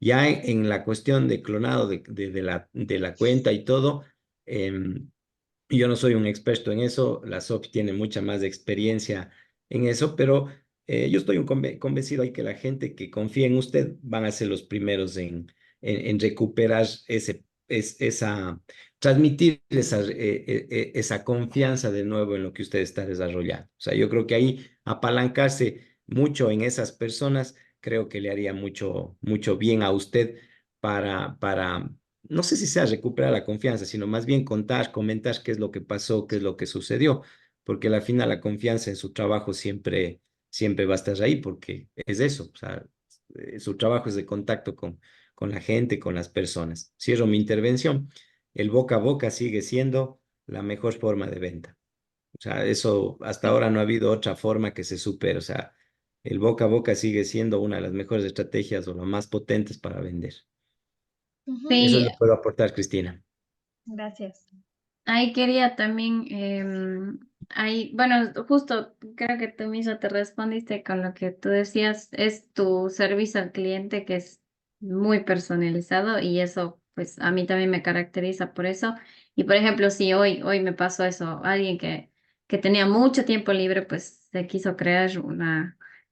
Ya en la cuestión de clonado de la cuenta y todo, yo no soy un experto en eso, la SOP tiene mucha más experiencia en eso, pero yo estoy convencido ahí que la gente que confía en usted van a ser los primeros en recuperar transmitir esa confianza de nuevo en lo que usted está desarrollando. O sea, yo creo que ahí apalancarse mucho en esas personas, creo que le haría mucho bien a usted para no sé si sea recuperar la confianza, sino más bien contar, comentar qué es lo que pasó, qué es lo que sucedió, porque al final la confianza en su trabajo siempre va a estar ahí, porque es eso, o sea, su trabajo es de contacto con la gente, con las personas. Cierro mi intervención. El boca a boca sigue siendo la mejor forma de venta. O sea, eso hasta ahora no ha habido otra forma que se supere. O sea, el boca a boca sigue siendo una de las mejores estrategias o las más potentes para vender. Ujú. Eso Sí, le puedo aportar, Cristina. Gracias. ahí quería también ahí, bueno, justo creo que tú mismo te respondiste con lo que tú decías, es tu servicio al cliente que es muy personalizado y eso, pues a mí también me caracteriza por eso. Y por ejemplo, si hoy me pasó eso, alguien que tenía mucho tiempo libre, pues se quiso crear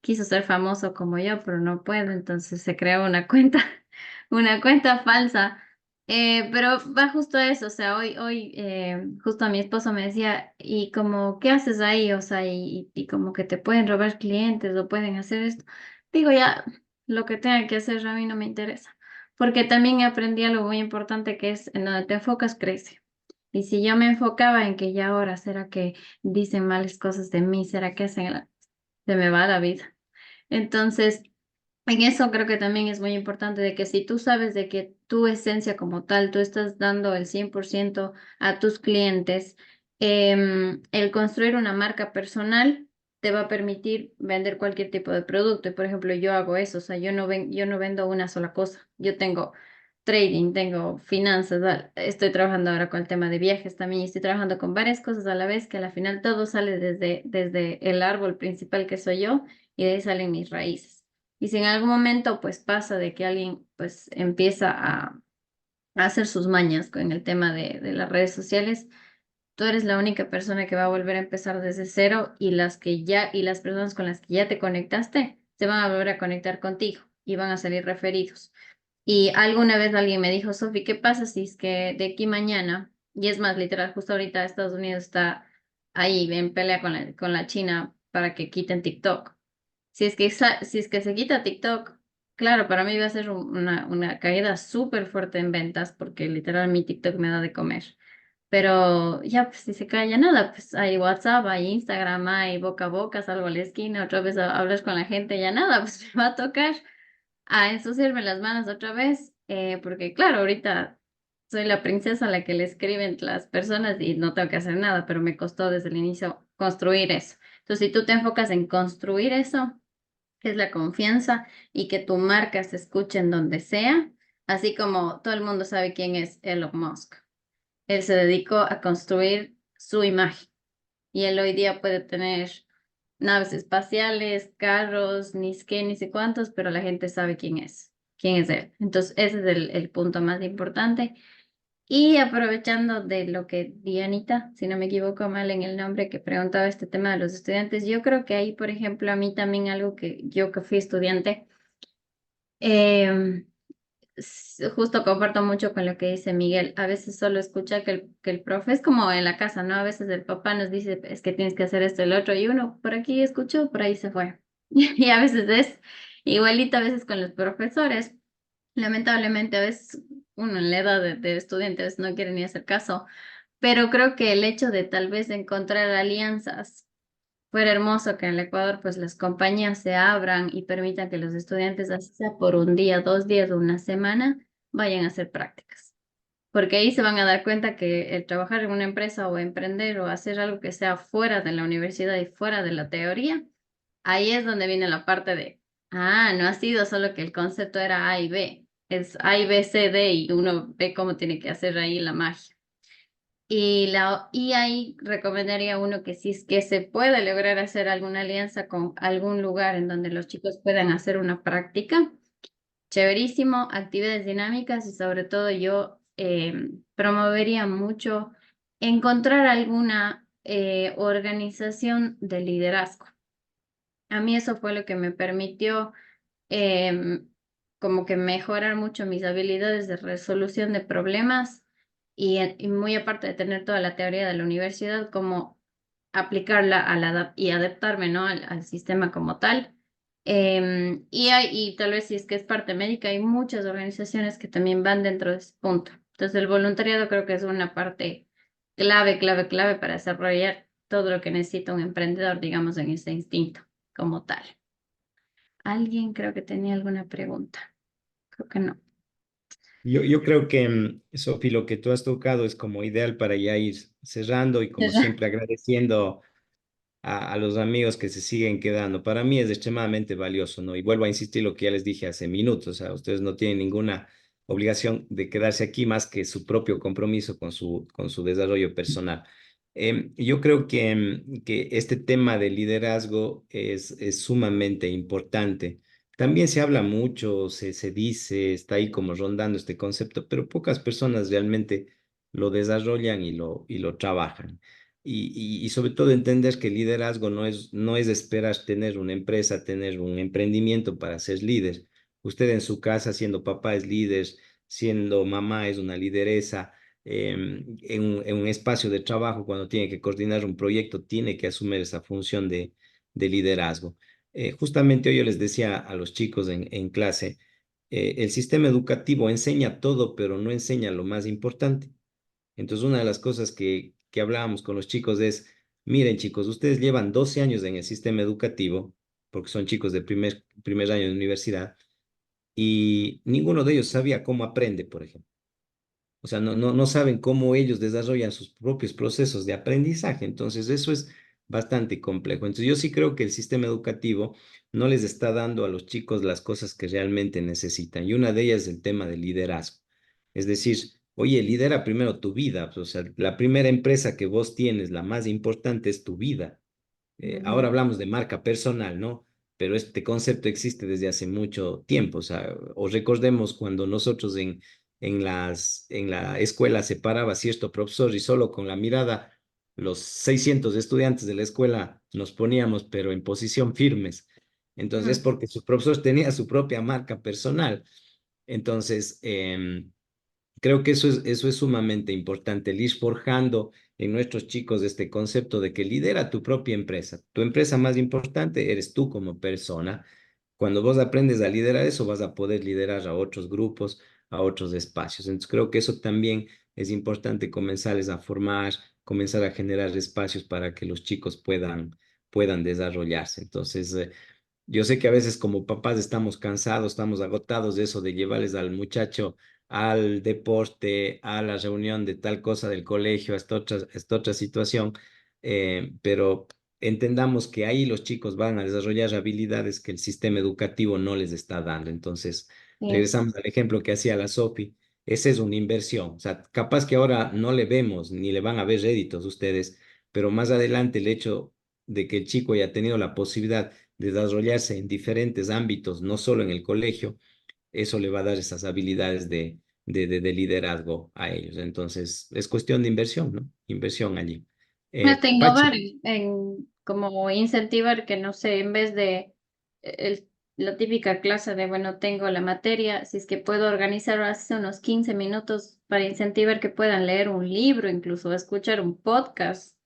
quiso ser famoso como yo, pero no puede, entonces se creó una cuenta, una cuenta falsa. Pero va justo a eso, o sea, justo a mi esposo me decía, y como, ¿qué haces ahí? O sea, y como que te pueden robar clientes o pueden hacer esto. Digo, ya, lo que tenga que hacer a mí no me interesa, porque también aprendí algo muy importante que es en donde te enfocas, crece. Y si yo me enfocaba en que ya ahora, ¿será que dicen malas cosas de mí? ¿Será que se me va la vida? Entonces, en eso creo que también es muy importante de que si tú sabes de que tu esencia como tal, tú estás dando el 100% a tus clientes, el construir una marca personal te va a permitir vender cualquier tipo de producto. Y por ejemplo, yo hago eso, o sea, yo no vendo una sola cosa. Yo tengo trading, tengo finanzas, estoy trabajando ahora con el tema de viajes también y estoy trabajando con varias cosas a la vez que al final todo sale desde el árbol principal que soy yo y de ahí salen mis raíces. Y si en algún momento pues pasa de que alguien pues empieza a hacer sus mañas con el tema de las redes sociales, tú eres la única persona que va a volver a empezar desde cero y las personas con las que ya te conectaste se van a volver a conectar contigo y van a salir referidos. Y alguna vez alguien me dijo, Sofi, ¿qué pasa si es que de aquí mañana, y es más literal, justo ahorita Estados Unidos está ahí en pelea con la China para que quiten TikTok? Si es que se quita TikTok, claro, para mí va a ser una caída súper fuerte en ventas porque literal mi TikTok me da de comer. Pero ya, pues si se cae ya nada, pues hay WhatsApp, hay Instagram, hay boca a boca, salgo a la esquina, otra vez hablas con la gente, ya nada, pues me va a tocar a ensuciarme las manos otra vez, porque claro, ahorita soy la princesa a la que le escriben las personas y no tengo que hacer nada, pero me costó desde el inicio construir eso. Entonces, si tú te enfocas en construir eso, que es la confianza y que tu marca se escuche en donde sea, así como todo el mundo sabe quién es Elon Musk. Él se dedicó a construir su imagen y él hoy día puede tener naves espaciales, carros, ni sé qué, ni sé cuántos, pero la gente sabe quién es él. Entonces, ese es el punto más importante. Y aprovechando de lo que Dianita, si no me equivoco mal en el nombre, que preguntaba este tema de los estudiantes, yo creo que ahí, por ejemplo, a mí también algo que yo que fui estudiante, eh, justo comparto mucho con lo que dice Miguel. A veces solo escucha que el profe es como en la casa, ¿no? A veces el papá nos dice, es que tienes que hacer esto y el otro, y uno por aquí escuchó, por ahí se fue. Y a veces es igualito, a veces con los profesores. Lamentablemente, a veces uno en la edad de estudiantes no quiere ni hacer caso, pero creo que el hecho de tal vez encontrar alianzas fuera hermoso que en el Ecuador pues las compañías se abran y permitan que los estudiantes, así sea por un día, 2 días o una semana, vayan a hacer prácticas. Porque ahí se van a dar cuenta que el trabajar en una empresa o emprender o hacer algo que sea fuera de la universidad y fuera de la teoría, ahí es donde viene la parte de, no ha sido solo que el concepto era A y B, es A y B, C, D y uno ve cómo tiene que hacer ahí la magia. Y ahí recomendaría uno que si es que se puede lograr hacer alguna alianza con algún lugar en donde los chicos puedan hacer una práctica, chéverísimo, actividades dinámicas y sobre todo yo promovería mucho encontrar alguna organización de liderazgo. A mí eso fue lo que me permitió em, como que mejorar mucho mis habilidades de resolución de problemas y muy aparte de tener toda la teoría de la universidad, como aplicarla y adaptarme, ¿no? al sistema como tal. Y tal vez si es que es parte médica, hay muchas organizaciones que también van dentro de ese punto. Entonces el voluntariado creo que es una parte clave para desarrollar todo lo que necesita un emprendedor, digamos, en ese instinto como tal. Alguien creo que tenía alguna pregunta. Creo que no. Yo creo que, Sofi, lo que tú has tocado es como ideal para ya ir cerrando y como siempre agradeciendo a los amigos que se siguen quedando. Para mí es extremadamente valioso, ¿no? Y vuelvo a insistir lo que ya les dije hace minutos, o sea, ustedes no tienen ninguna obligación de quedarse aquí más que su propio compromiso con su desarrollo personal. Yo creo que este tema de liderazgo es sumamente importante. También se habla mucho, se dice, está ahí como rondando este concepto, pero pocas personas realmente lo desarrollan y lo trabajan. Y sobre todo entender que el liderazgo no es esperar tener una empresa, tener un emprendimiento para ser líder. Usted en su casa, siendo papá, es líder, siendo mamá, es una lideresa en un espacio de trabajo, cuando tiene que coordinar un proyecto, tiene que asumir esa función de liderazgo. Justamente hoy yo les decía a los chicos en clase, el sistema educativo enseña todo, pero no enseña lo más importante. Entonces, una de las cosas que hablábamos con los chicos es, miren chicos, ustedes llevan 12 años en el sistema educativo, porque son chicos de primer año de universidad, y ninguno de ellos sabía cómo aprende, por ejemplo. O sea, no saben cómo ellos desarrollan sus propios procesos de aprendizaje. Entonces, eso es bastante complejo. Entonces, yo sí creo que el sistema educativo no les está dando a los chicos las cosas que realmente necesitan. Y una de ellas es el tema del liderazgo. Es decir, oye, lidera primero tu vida. O sea, la primera empresa que vos tienes, la más importante, es tu vida. Ahora Ujú. hablamos de marca personal, ¿no? Pero este concepto existe desde hace mucho tiempo. O sea, o recordemos cuando nosotros en la escuela se paraba cierto profesor y solo con la mirada los 600 estudiantes de la escuela nos poníamos, pero en posición firmes. Entonces, Mm. porque su profesor tenía su propia marca personal. Entonces, creo que eso es sumamente importante, el ir forjando en nuestros chicos este concepto de que lidera tu propia empresa. Tu empresa más importante eres tú como persona. Cuando vos aprendes a liderar eso, vas a poder liderar a otros grupos, a otros espacios. Entonces, creo que eso también es importante comenzarles a formar, comenzar a generar espacios para que los chicos puedan desarrollarse. Entonces, yo sé que a veces como papás estamos cansados, estamos agotados de eso, de llevarles al muchacho al deporte, a la reunión de tal cosa del colegio, a esta otra situación, pero entendamos que ahí los chicos van a desarrollar habilidades que el sistema educativo no les está dando. Entonces, Sí. regresamos al ejemplo que hacía la Sofi, esa es una inversión. O sea, capaz que ahora no le vemos ni le van a ver réditos ustedes, pero más adelante el hecho de que el chico haya tenido la posibilidad desarrollarse en diferentes ámbitos, no solo en el colegio, eso le va a dar esas habilidades de liderazgo a ellos. Entonces, es cuestión de inversión, ¿no? Inversión allí. Hasta innovar Pachi, en como incentivar que no sé, en vez de el, la típica clase de, bueno, tengo la materia, si es que puedo organizar hace unos 15 minutos para incentivar que puedan leer un libro, incluso escuchar un podcast.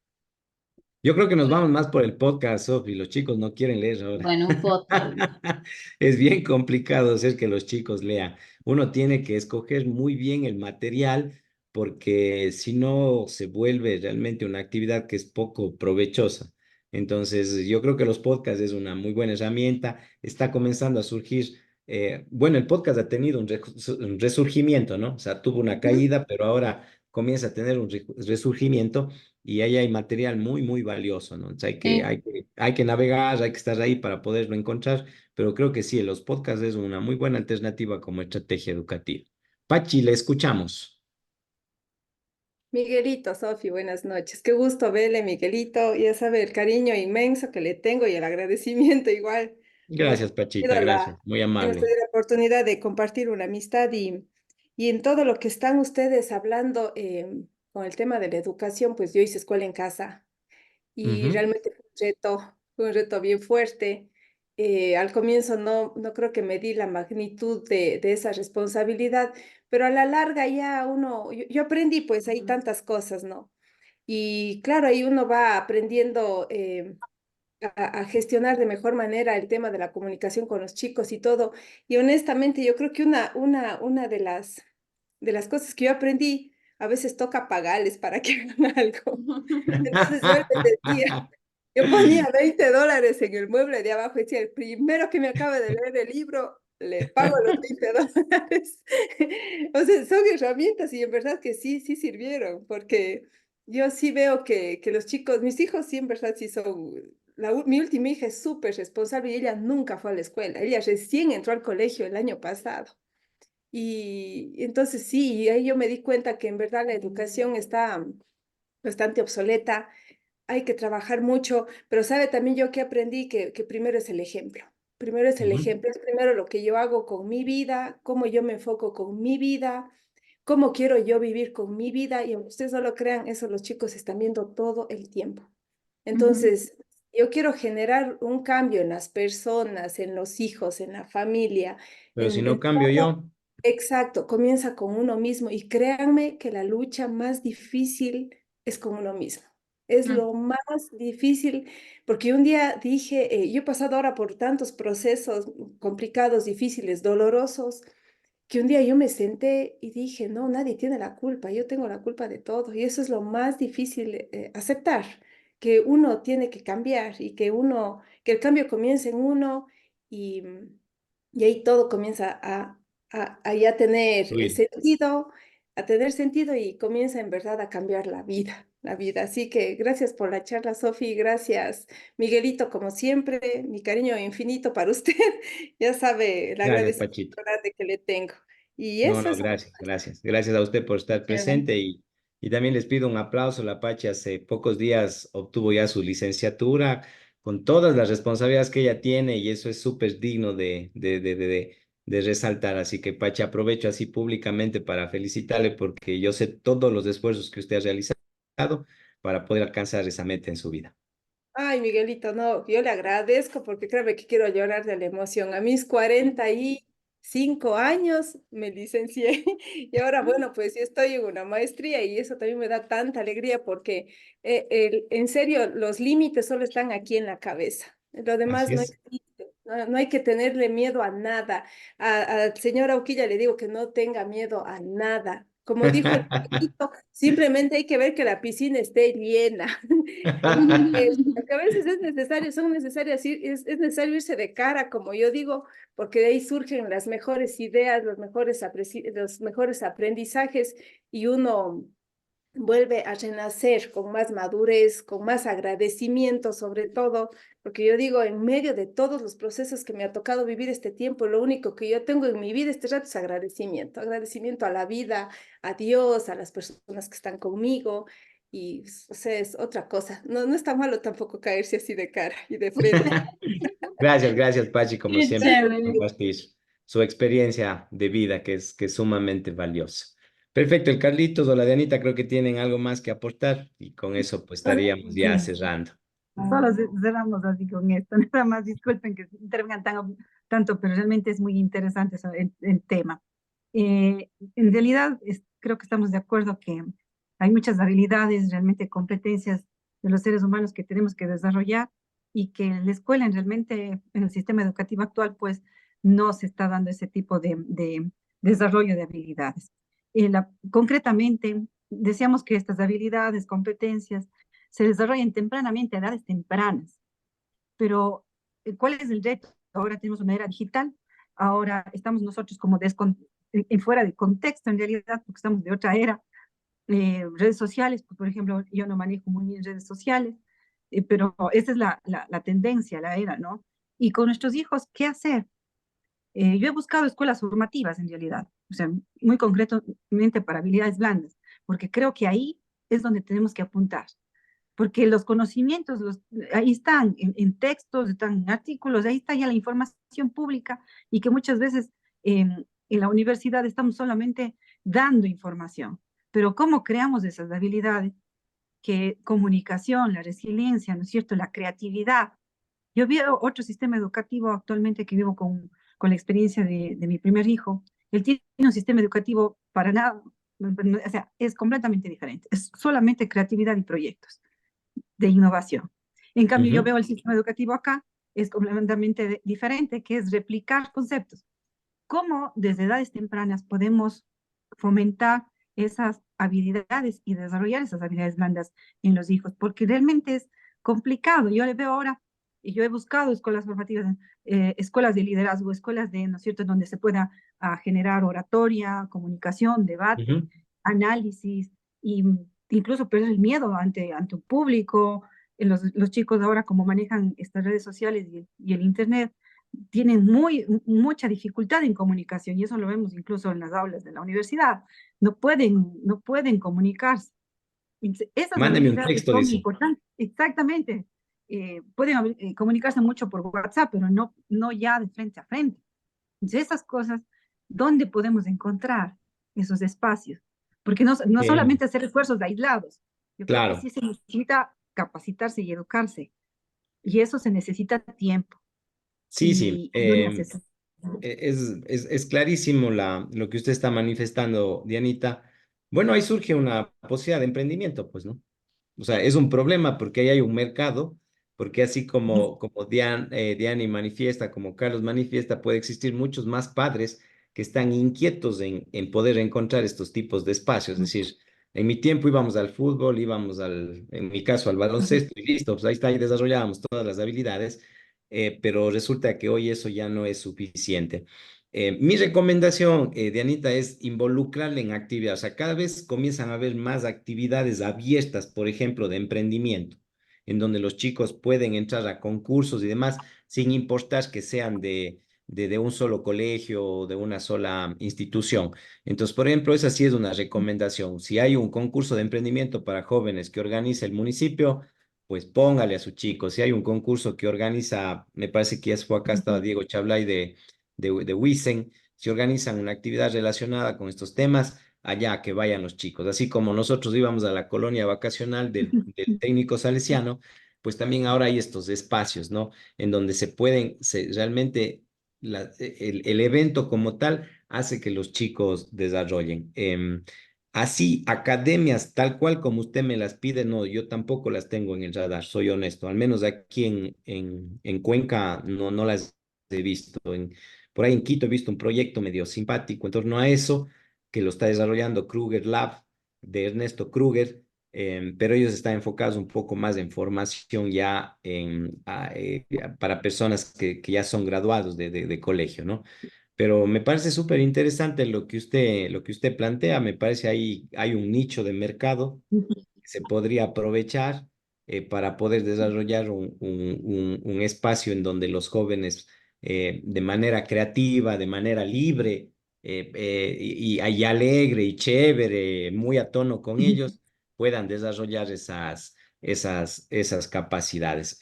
yo creo que nos vamos más por el podcast, Sofi. Los chicos no quieren leer ahora. Bueno, un podcast. Es bien complicado hacer que los chicos lean. Uno tiene que escoger muy bien el material porque si no se vuelve realmente una actividad que es poco provechosa. Entonces, yo creo que los podcasts es una muy buena herramienta. Está comenzando a surgir, bueno, el podcast ha tenido un resurgimiento, ¿no? O sea, tuvo una Ujú. caída, pero ahora comienza a tener un resurgimiento y ahí hay material muy, muy valioso, ¿no? Entonces Sí. hay que navegar, hay que estar ahí para poderlo encontrar, pero creo que sí, los podcasts es una muy buena alternativa como estrategia educativa. Pachi, le escuchamos. Miguelito, Sofi, buenas noches. Qué gusto verle, Miguelito. Ya sabe el cariño inmenso que le tengo y el agradecimiento igual. Hemos Gracias, Pachita, tenido gracias, muy hemos amable. tenido la oportunidad de compartir una amistad y en todo lo que están ustedes hablando con el tema de la educación, pues yo hice escuela en casa y Ujú. realmente fue un reto bien fuerte. Al comienzo no creo que me di la magnitud de esa responsabilidad, pero a la larga ya yo aprendí pues hay tantas cosas, ¿no? Y claro, ahí uno va aprendiendo a gestionar de mejor manera el tema de la comunicación con los chicos y todo. Y honestamente, yo creo que una de las cosas que yo aprendí, a veces toca pagarles para que hagan algo. Entonces yo les decía, yo ponía $20 en el mueble de abajo y decía, el primero que me acabe de leer el libro, le pago los $20. O sea, son herramientas y en verdad que sí sirvieron, porque yo sí veo que los chicos, mis hijos sí en verdad sí son, mi última hija es súper responsable y ella nunca fue a la escuela, ella recién entró al colegio el año pasado. Y entonces sí, ahí yo me di cuenta que en verdad la educación está bastante obsoleta, hay que trabajar mucho, pero sabe también yo que aprendí que primero es el ejemplo. Primero es el Ujú. ejemplo, es primero lo que yo hago con mi vida, cómo yo me enfoco con mi vida, cómo quiero yo vivir con mi vida. Y aunque ustedes no lo crean, eso los chicos están viendo todo el tiempo. Ujú. Entonces, yo quiero generar un cambio en las personas, en los hijos, en la familia, Pero si no en cambio todo. yo, Exacto, comienza con uno mismo y créanme que la lucha más difícil es con uno mismo. Es Mm. lo más difícil, porque un día dije, yo he pasado ahora por tantos procesos complicados, difíciles, dolorosos, que un día yo me senté y dije, no, nadie tiene la culpa, yo tengo la culpa de todo. Y eso es lo más difícil, aceptar, que uno tiene que cambiar y que el cambio comience en uno y, y ahí todo comienza a ya tener fluir. sentido, a tener sentido y comienza en verdad a cambiar la vida, la vida. Así que gracias por la charla, Sofi, gracias, Miguelito, como siempre, mi cariño infinito para usted. Ya sabe, el Gracias, agradecimiento Pachito. grande que le tengo. Y No, eso no, es gracias, gracias. Gracias a usted por estar chévere. presente y también les pido un aplauso. La Pachi hace pocos días obtuvo ya su licenciatura con todas las responsabilidades que ella tiene y eso es súper digno de resaltar. Así que Pachi, aprovecho así públicamente para felicitarle porque yo sé todos los esfuerzos que usted ha realizado para poder alcanzar esa meta en su vida. Ay, Miguelito, no, yo le agradezco porque créeme que quiero llorar de la emoción. A mis 45 años me licencié y ahora, bueno, pues yo estoy en una maestría y eso también me da tanta alegría porque en serio, los límites solo están aquí en la cabeza. Lo demás Así no es. existe. No, no hay que tenerle miedo a nada. Al señor Auquilla le digo que no tenga miedo a nada. Como dijo el Miguelito, simplemente hay que ver que la piscina esté llena. Porque a veces es necesario, son necesarias, es necesario irse de cara, como yo digo, porque de ahí surgen las mejores ideas, los mejores aprendizajes y uno vuelve a renacer con más madurez, con más agradecimiento sobre todo, porque yo digo, en medio de todos los procesos que me ha tocado vivir este tiempo, lo único que yo tengo en mi vida este rato es agradecimiento, agradecimiento a la vida, a Dios, a las personas que están conmigo. Y, o sea, es otra cosa. No, no está malo tampoco caerse así de cara y de frente. Gracias, gracias, Pachi, como Qué siempre, por chévere. compartir su experiencia de vida, que es sumamente valiosa. Perfecto, el Carlitos o la Dianita creo que tienen algo más que aportar y con eso pues estaríamos ya Sí. cerrando. Solo cerramos así con esto. Nada más disculpen que intervengan tanto, pero realmente es muy interesante el tema. En realidad, creo que estamos de acuerdo que hay muchas habilidades, realmente competencias de los seres humanos que tenemos que desarrollar y que en la escuela, realmente en el sistema educativo actual, pues no se está dando ese tipo de desarrollo de habilidades. Concretamente, deseamos que estas habilidades, competencias, se desarrollen tempranamente, a edades tempranas. Pero, ¿cuál es el reto? Ahora tenemos una era digital, ahora estamos nosotros como fuera de contexto en realidad, porque estamos de otra era. Redes sociales, pues, por ejemplo, yo no manejo muy bien redes sociales, pero esa es la tendencia, la era, ¿no? Y con nuestros hijos, ¿qué hacer? Yo he buscado escuelas formativas en realidad, o sea, muy concretamente para habilidades blandas, porque creo que ahí es donde tenemos que apuntar porque los conocimientos ahí están en textos, están en artículos, ahí está ya la información pública y que muchas veces en la universidad estamos solamente dando información, pero ¿cómo creamos esas habilidades? Que comunicación, la resiliencia, ¿no es cierto? La creatividad. Yo veo otro sistema educativo actualmente que vivo con la experiencia de mi primer hijo. Él tiene un sistema educativo para nada, o sea, es completamente diferente. Es solamente creatividad y proyectos de innovación. En cambio, yo Ujú. veo el sistema educativo acá, es completamente diferente, que es replicar conceptos. ¿Cómo desde edades tempranas podemos fomentar esas habilidades y desarrollar esas habilidades blandas en los hijos? Porque realmente es complicado. Yo le veo ahora, y yo he buscado escuelas formativas, escuelas de liderazgo, escuelas de, ¿no es cierto?, donde se pueda generar oratoria, comunicación, debate, Ujú. análisis, y incluso perder el miedo ante un público. Los chicos ahora, como manejan estas redes sociales y el Internet, tienen mucha dificultad en comunicación y eso lo vemos incluso en las aulas de la universidad. No pueden comunicarse. Entonces, esas Mándeme un habilidades texto, son dice. importantes, exactamente. Pueden comunicarse mucho por WhatsApp, pero no ya de frente a frente. Entonces, esas cosas, ¿dónde podemos encontrar esos espacios? Porque no Eh, solamente hacer esfuerzos aislados, yo creo que claro, sí se necesita capacitarse y educarse, y eso se necesita tiempo sí, sí. y una asesoría. Es clarísimo lo que usted está manifestando, Dianita. Bueno, ahí surge una posibilidad de emprendimiento, pues, ¿no? O sea, es un problema porque ahí hay un mercado, porque así como Diani manifiesta, como Carlos manifiesta, puede existir muchos más padres que están inquietos en poder encontrar estos tipos de espacios. Es decir, en mi tiempo íbamos al fútbol, en mi caso al baloncesto y listo, pues ahí está, ahí desarrollábamos todas las habilidades, pero resulta que hoy eso ya no es suficiente. Mi recomendación, Dianita, es involucrarle en actividades. O sea, cada vez comienzan a haber más actividades abiertas, por ejemplo, de emprendimiento, en donde los chicos pueden entrar a concursos y demás, sin importar que sean de un solo colegio o de una sola institución. Entonces, por ejemplo, esa sí es una recomendación. Si hay un concurso de emprendimiento para jóvenes que organiza el municipio, pues póngale a su chico. Si hay un concurso que organiza, me parece que ya fue acá, estaba Diego Chablay de Wisen, si organizan una actividad relacionada con estos temas, allá que vayan los chicos. Así como nosotros íbamos a la colonia vacacional del técnico salesiano, pues también ahora hay estos espacios, ¿no? En donde realmente el evento como tal hace que los chicos desarrollen. Así, academias tal cual como usted me las pide, no, yo tampoco las tengo en el radar, soy honesto. Al menos aquí en Cuenca no las he visto. Por ahí en Quito he visto un proyecto medio simpático en torno a eso, que lo está desarrollando Kruger Lab de Ernesto Kruger, pero ellos están enfocados un poco más en formación ya para personas que ya son graduados de colegio, ¿no? Pero me parece súper interesante lo que usted plantea, me parece ahí hay un nicho de mercado que se podría aprovechar para poder desarrollar un espacio en donde los jóvenes de manera creativa, de manera libre y alegre y chévere, muy a tono con ellos, puedan desarrollar esas capacidades.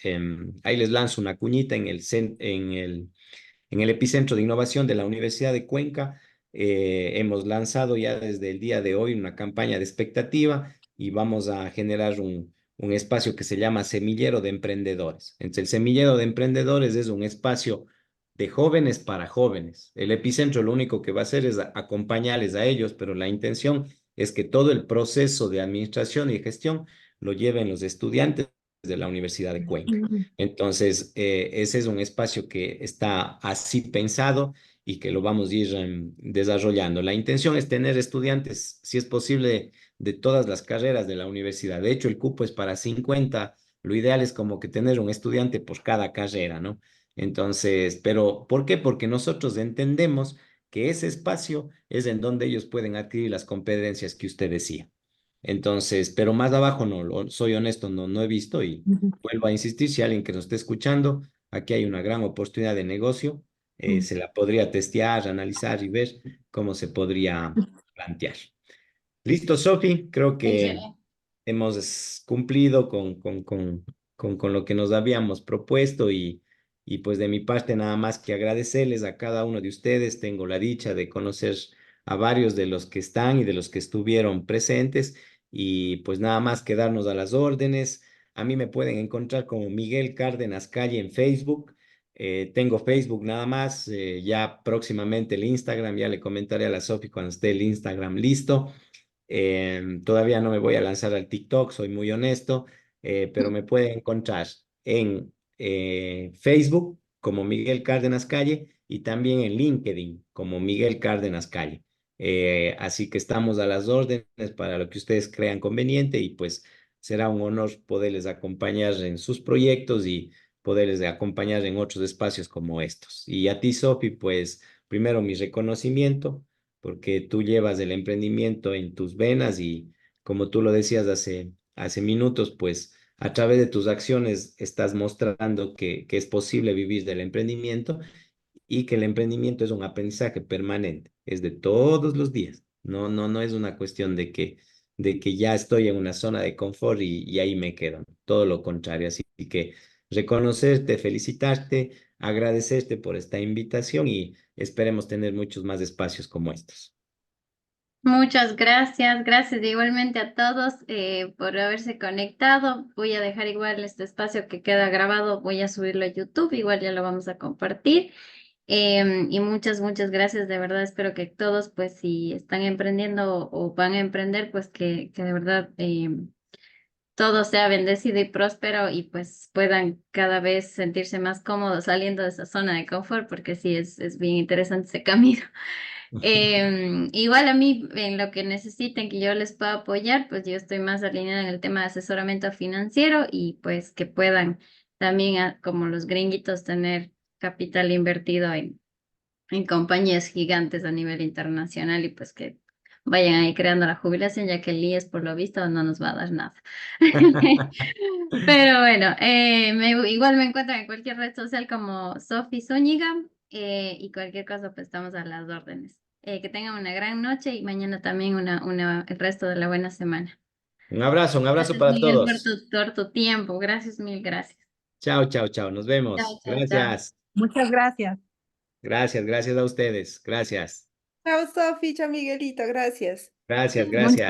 Ahí les lanzo una cuñita en el epicentro de innovación de la Universidad de Cuenca. Hemos lanzado ya desde el día de hoy una campaña de expectativa y vamos a generar un espacio que se llama Semillero de Emprendedores. Entonces, el Semillero de Emprendedores es un espacio de jóvenes para jóvenes. El epicentro lo único que va a hacer es acompañarles a ellos, pero la intención es que todo el proceso de administración y gestión lo lleven los estudiantes de la Universidad de Cuenca. Entonces, ese es un espacio que está así pensado y que lo vamos a ir desarrollando. La intención es tener estudiantes, si es posible, de todas las carreras de la universidad. De hecho, el cupo es para 50. Lo ideal es como que tener un estudiante por cada carrera, ¿no? Entonces, pero ¿por qué? Porque nosotros entendemos que ese espacio es en donde ellos pueden adquirir las competencias que usted decía. Entonces, pero más abajo no, soy honesto, no he visto y vuelvo a insistir, si alguien que nos esté escuchando, aquí hay una gran oportunidad de negocio, se la podría testear, analizar y ver cómo se podría plantear. Listo, Sofi, creo que Excelente. hemos cumplido con lo que nos habíamos propuesto y pues de mi parte nada más que agradecerles a cada uno de ustedes. Tengo la dicha de conocer a varios de los que están y de los que estuvieron presentes y pues nada más que darnos a las órdenes. A mí me pueden encontrar como Miguel Cárdenas Calle en Facebook. Tengo Facebook nada más, ya próximamente el Instagram, ya le comentaré a la Sofi cuando esté el Instagram listo. Todavía no me voy a lanzar al TikTok, soy muy honesto, pero me pueden encontrar en Facebook como Miguel Cárdenas Calle y también en LinkedIn como Miguel Cárdenas Calle. Así que estamos a las órdenes para lo que ustedes crean conveniente y pues será un honor poderles acompañar en sus proyectos y poderles acompañar en otros espacios como estos. Y a ti, Sofi, pues primero mi reconocimiento porque tú llevas el emprendimiento en tus venas y como tú lo decías hace minutos, pues a través de tus acciones estás mostrando que es posible vivir del emprendimiento y que el emprendimiento es un aprendizaje permanente, es de todos los días. No es una cuestión de que ya estoy en una zona de confort y ahí me quedo. Todo lo contrario. Así que reconocerte, felicitarte, agradecerte por esta invitación y esperemos tener muchos más espacios como estos. Muchas gracias, gracias igualmente a todos por haberse conectado. Voy a dejar igual este espacio que queda grabado, voy a subirlo a YouTube, igual ya lo vamos a compartir. Y muchas gracias, de verdad espero que todos, pues si están emprendiendo o van a emprender, pues que de verdad todo sea bendecido y próspero y pues puedan cada vez sentirse más cómodos saliendo de esa zona de confort, porque sí, es bien interesante ese camino. Igual a mí, en lo que necesiten que yo les pueda apoyar, pues yo estoy más alineada en el tema de asesoramiento financiero y pues que puedan también, como los gringuitos, tener capital invertido en compañías gigantes a nivel internacional y pues que vayan ahí creando la jubilación, ya que el IES por lo visto no nos va a dar nada. Pero bueno, igual me encuentran en cualquier red social como Sofi Zúñiga y cualquier cosa pues estamos a las órdenes. Que tengan una gran noche y mañana también el resto de la buena semana. Un abrazo Gracias para Miguel todos. por tu tiempo. Gracias, mil gracias. Chao, chao, chao. Nos Chao, vemos. chao, chao. Gracias. Muchas gracias. Gracias a ustedes. Gracias. Chao, Sofi, chao, Miguelito, gracias. Gracias, Muchas gracias.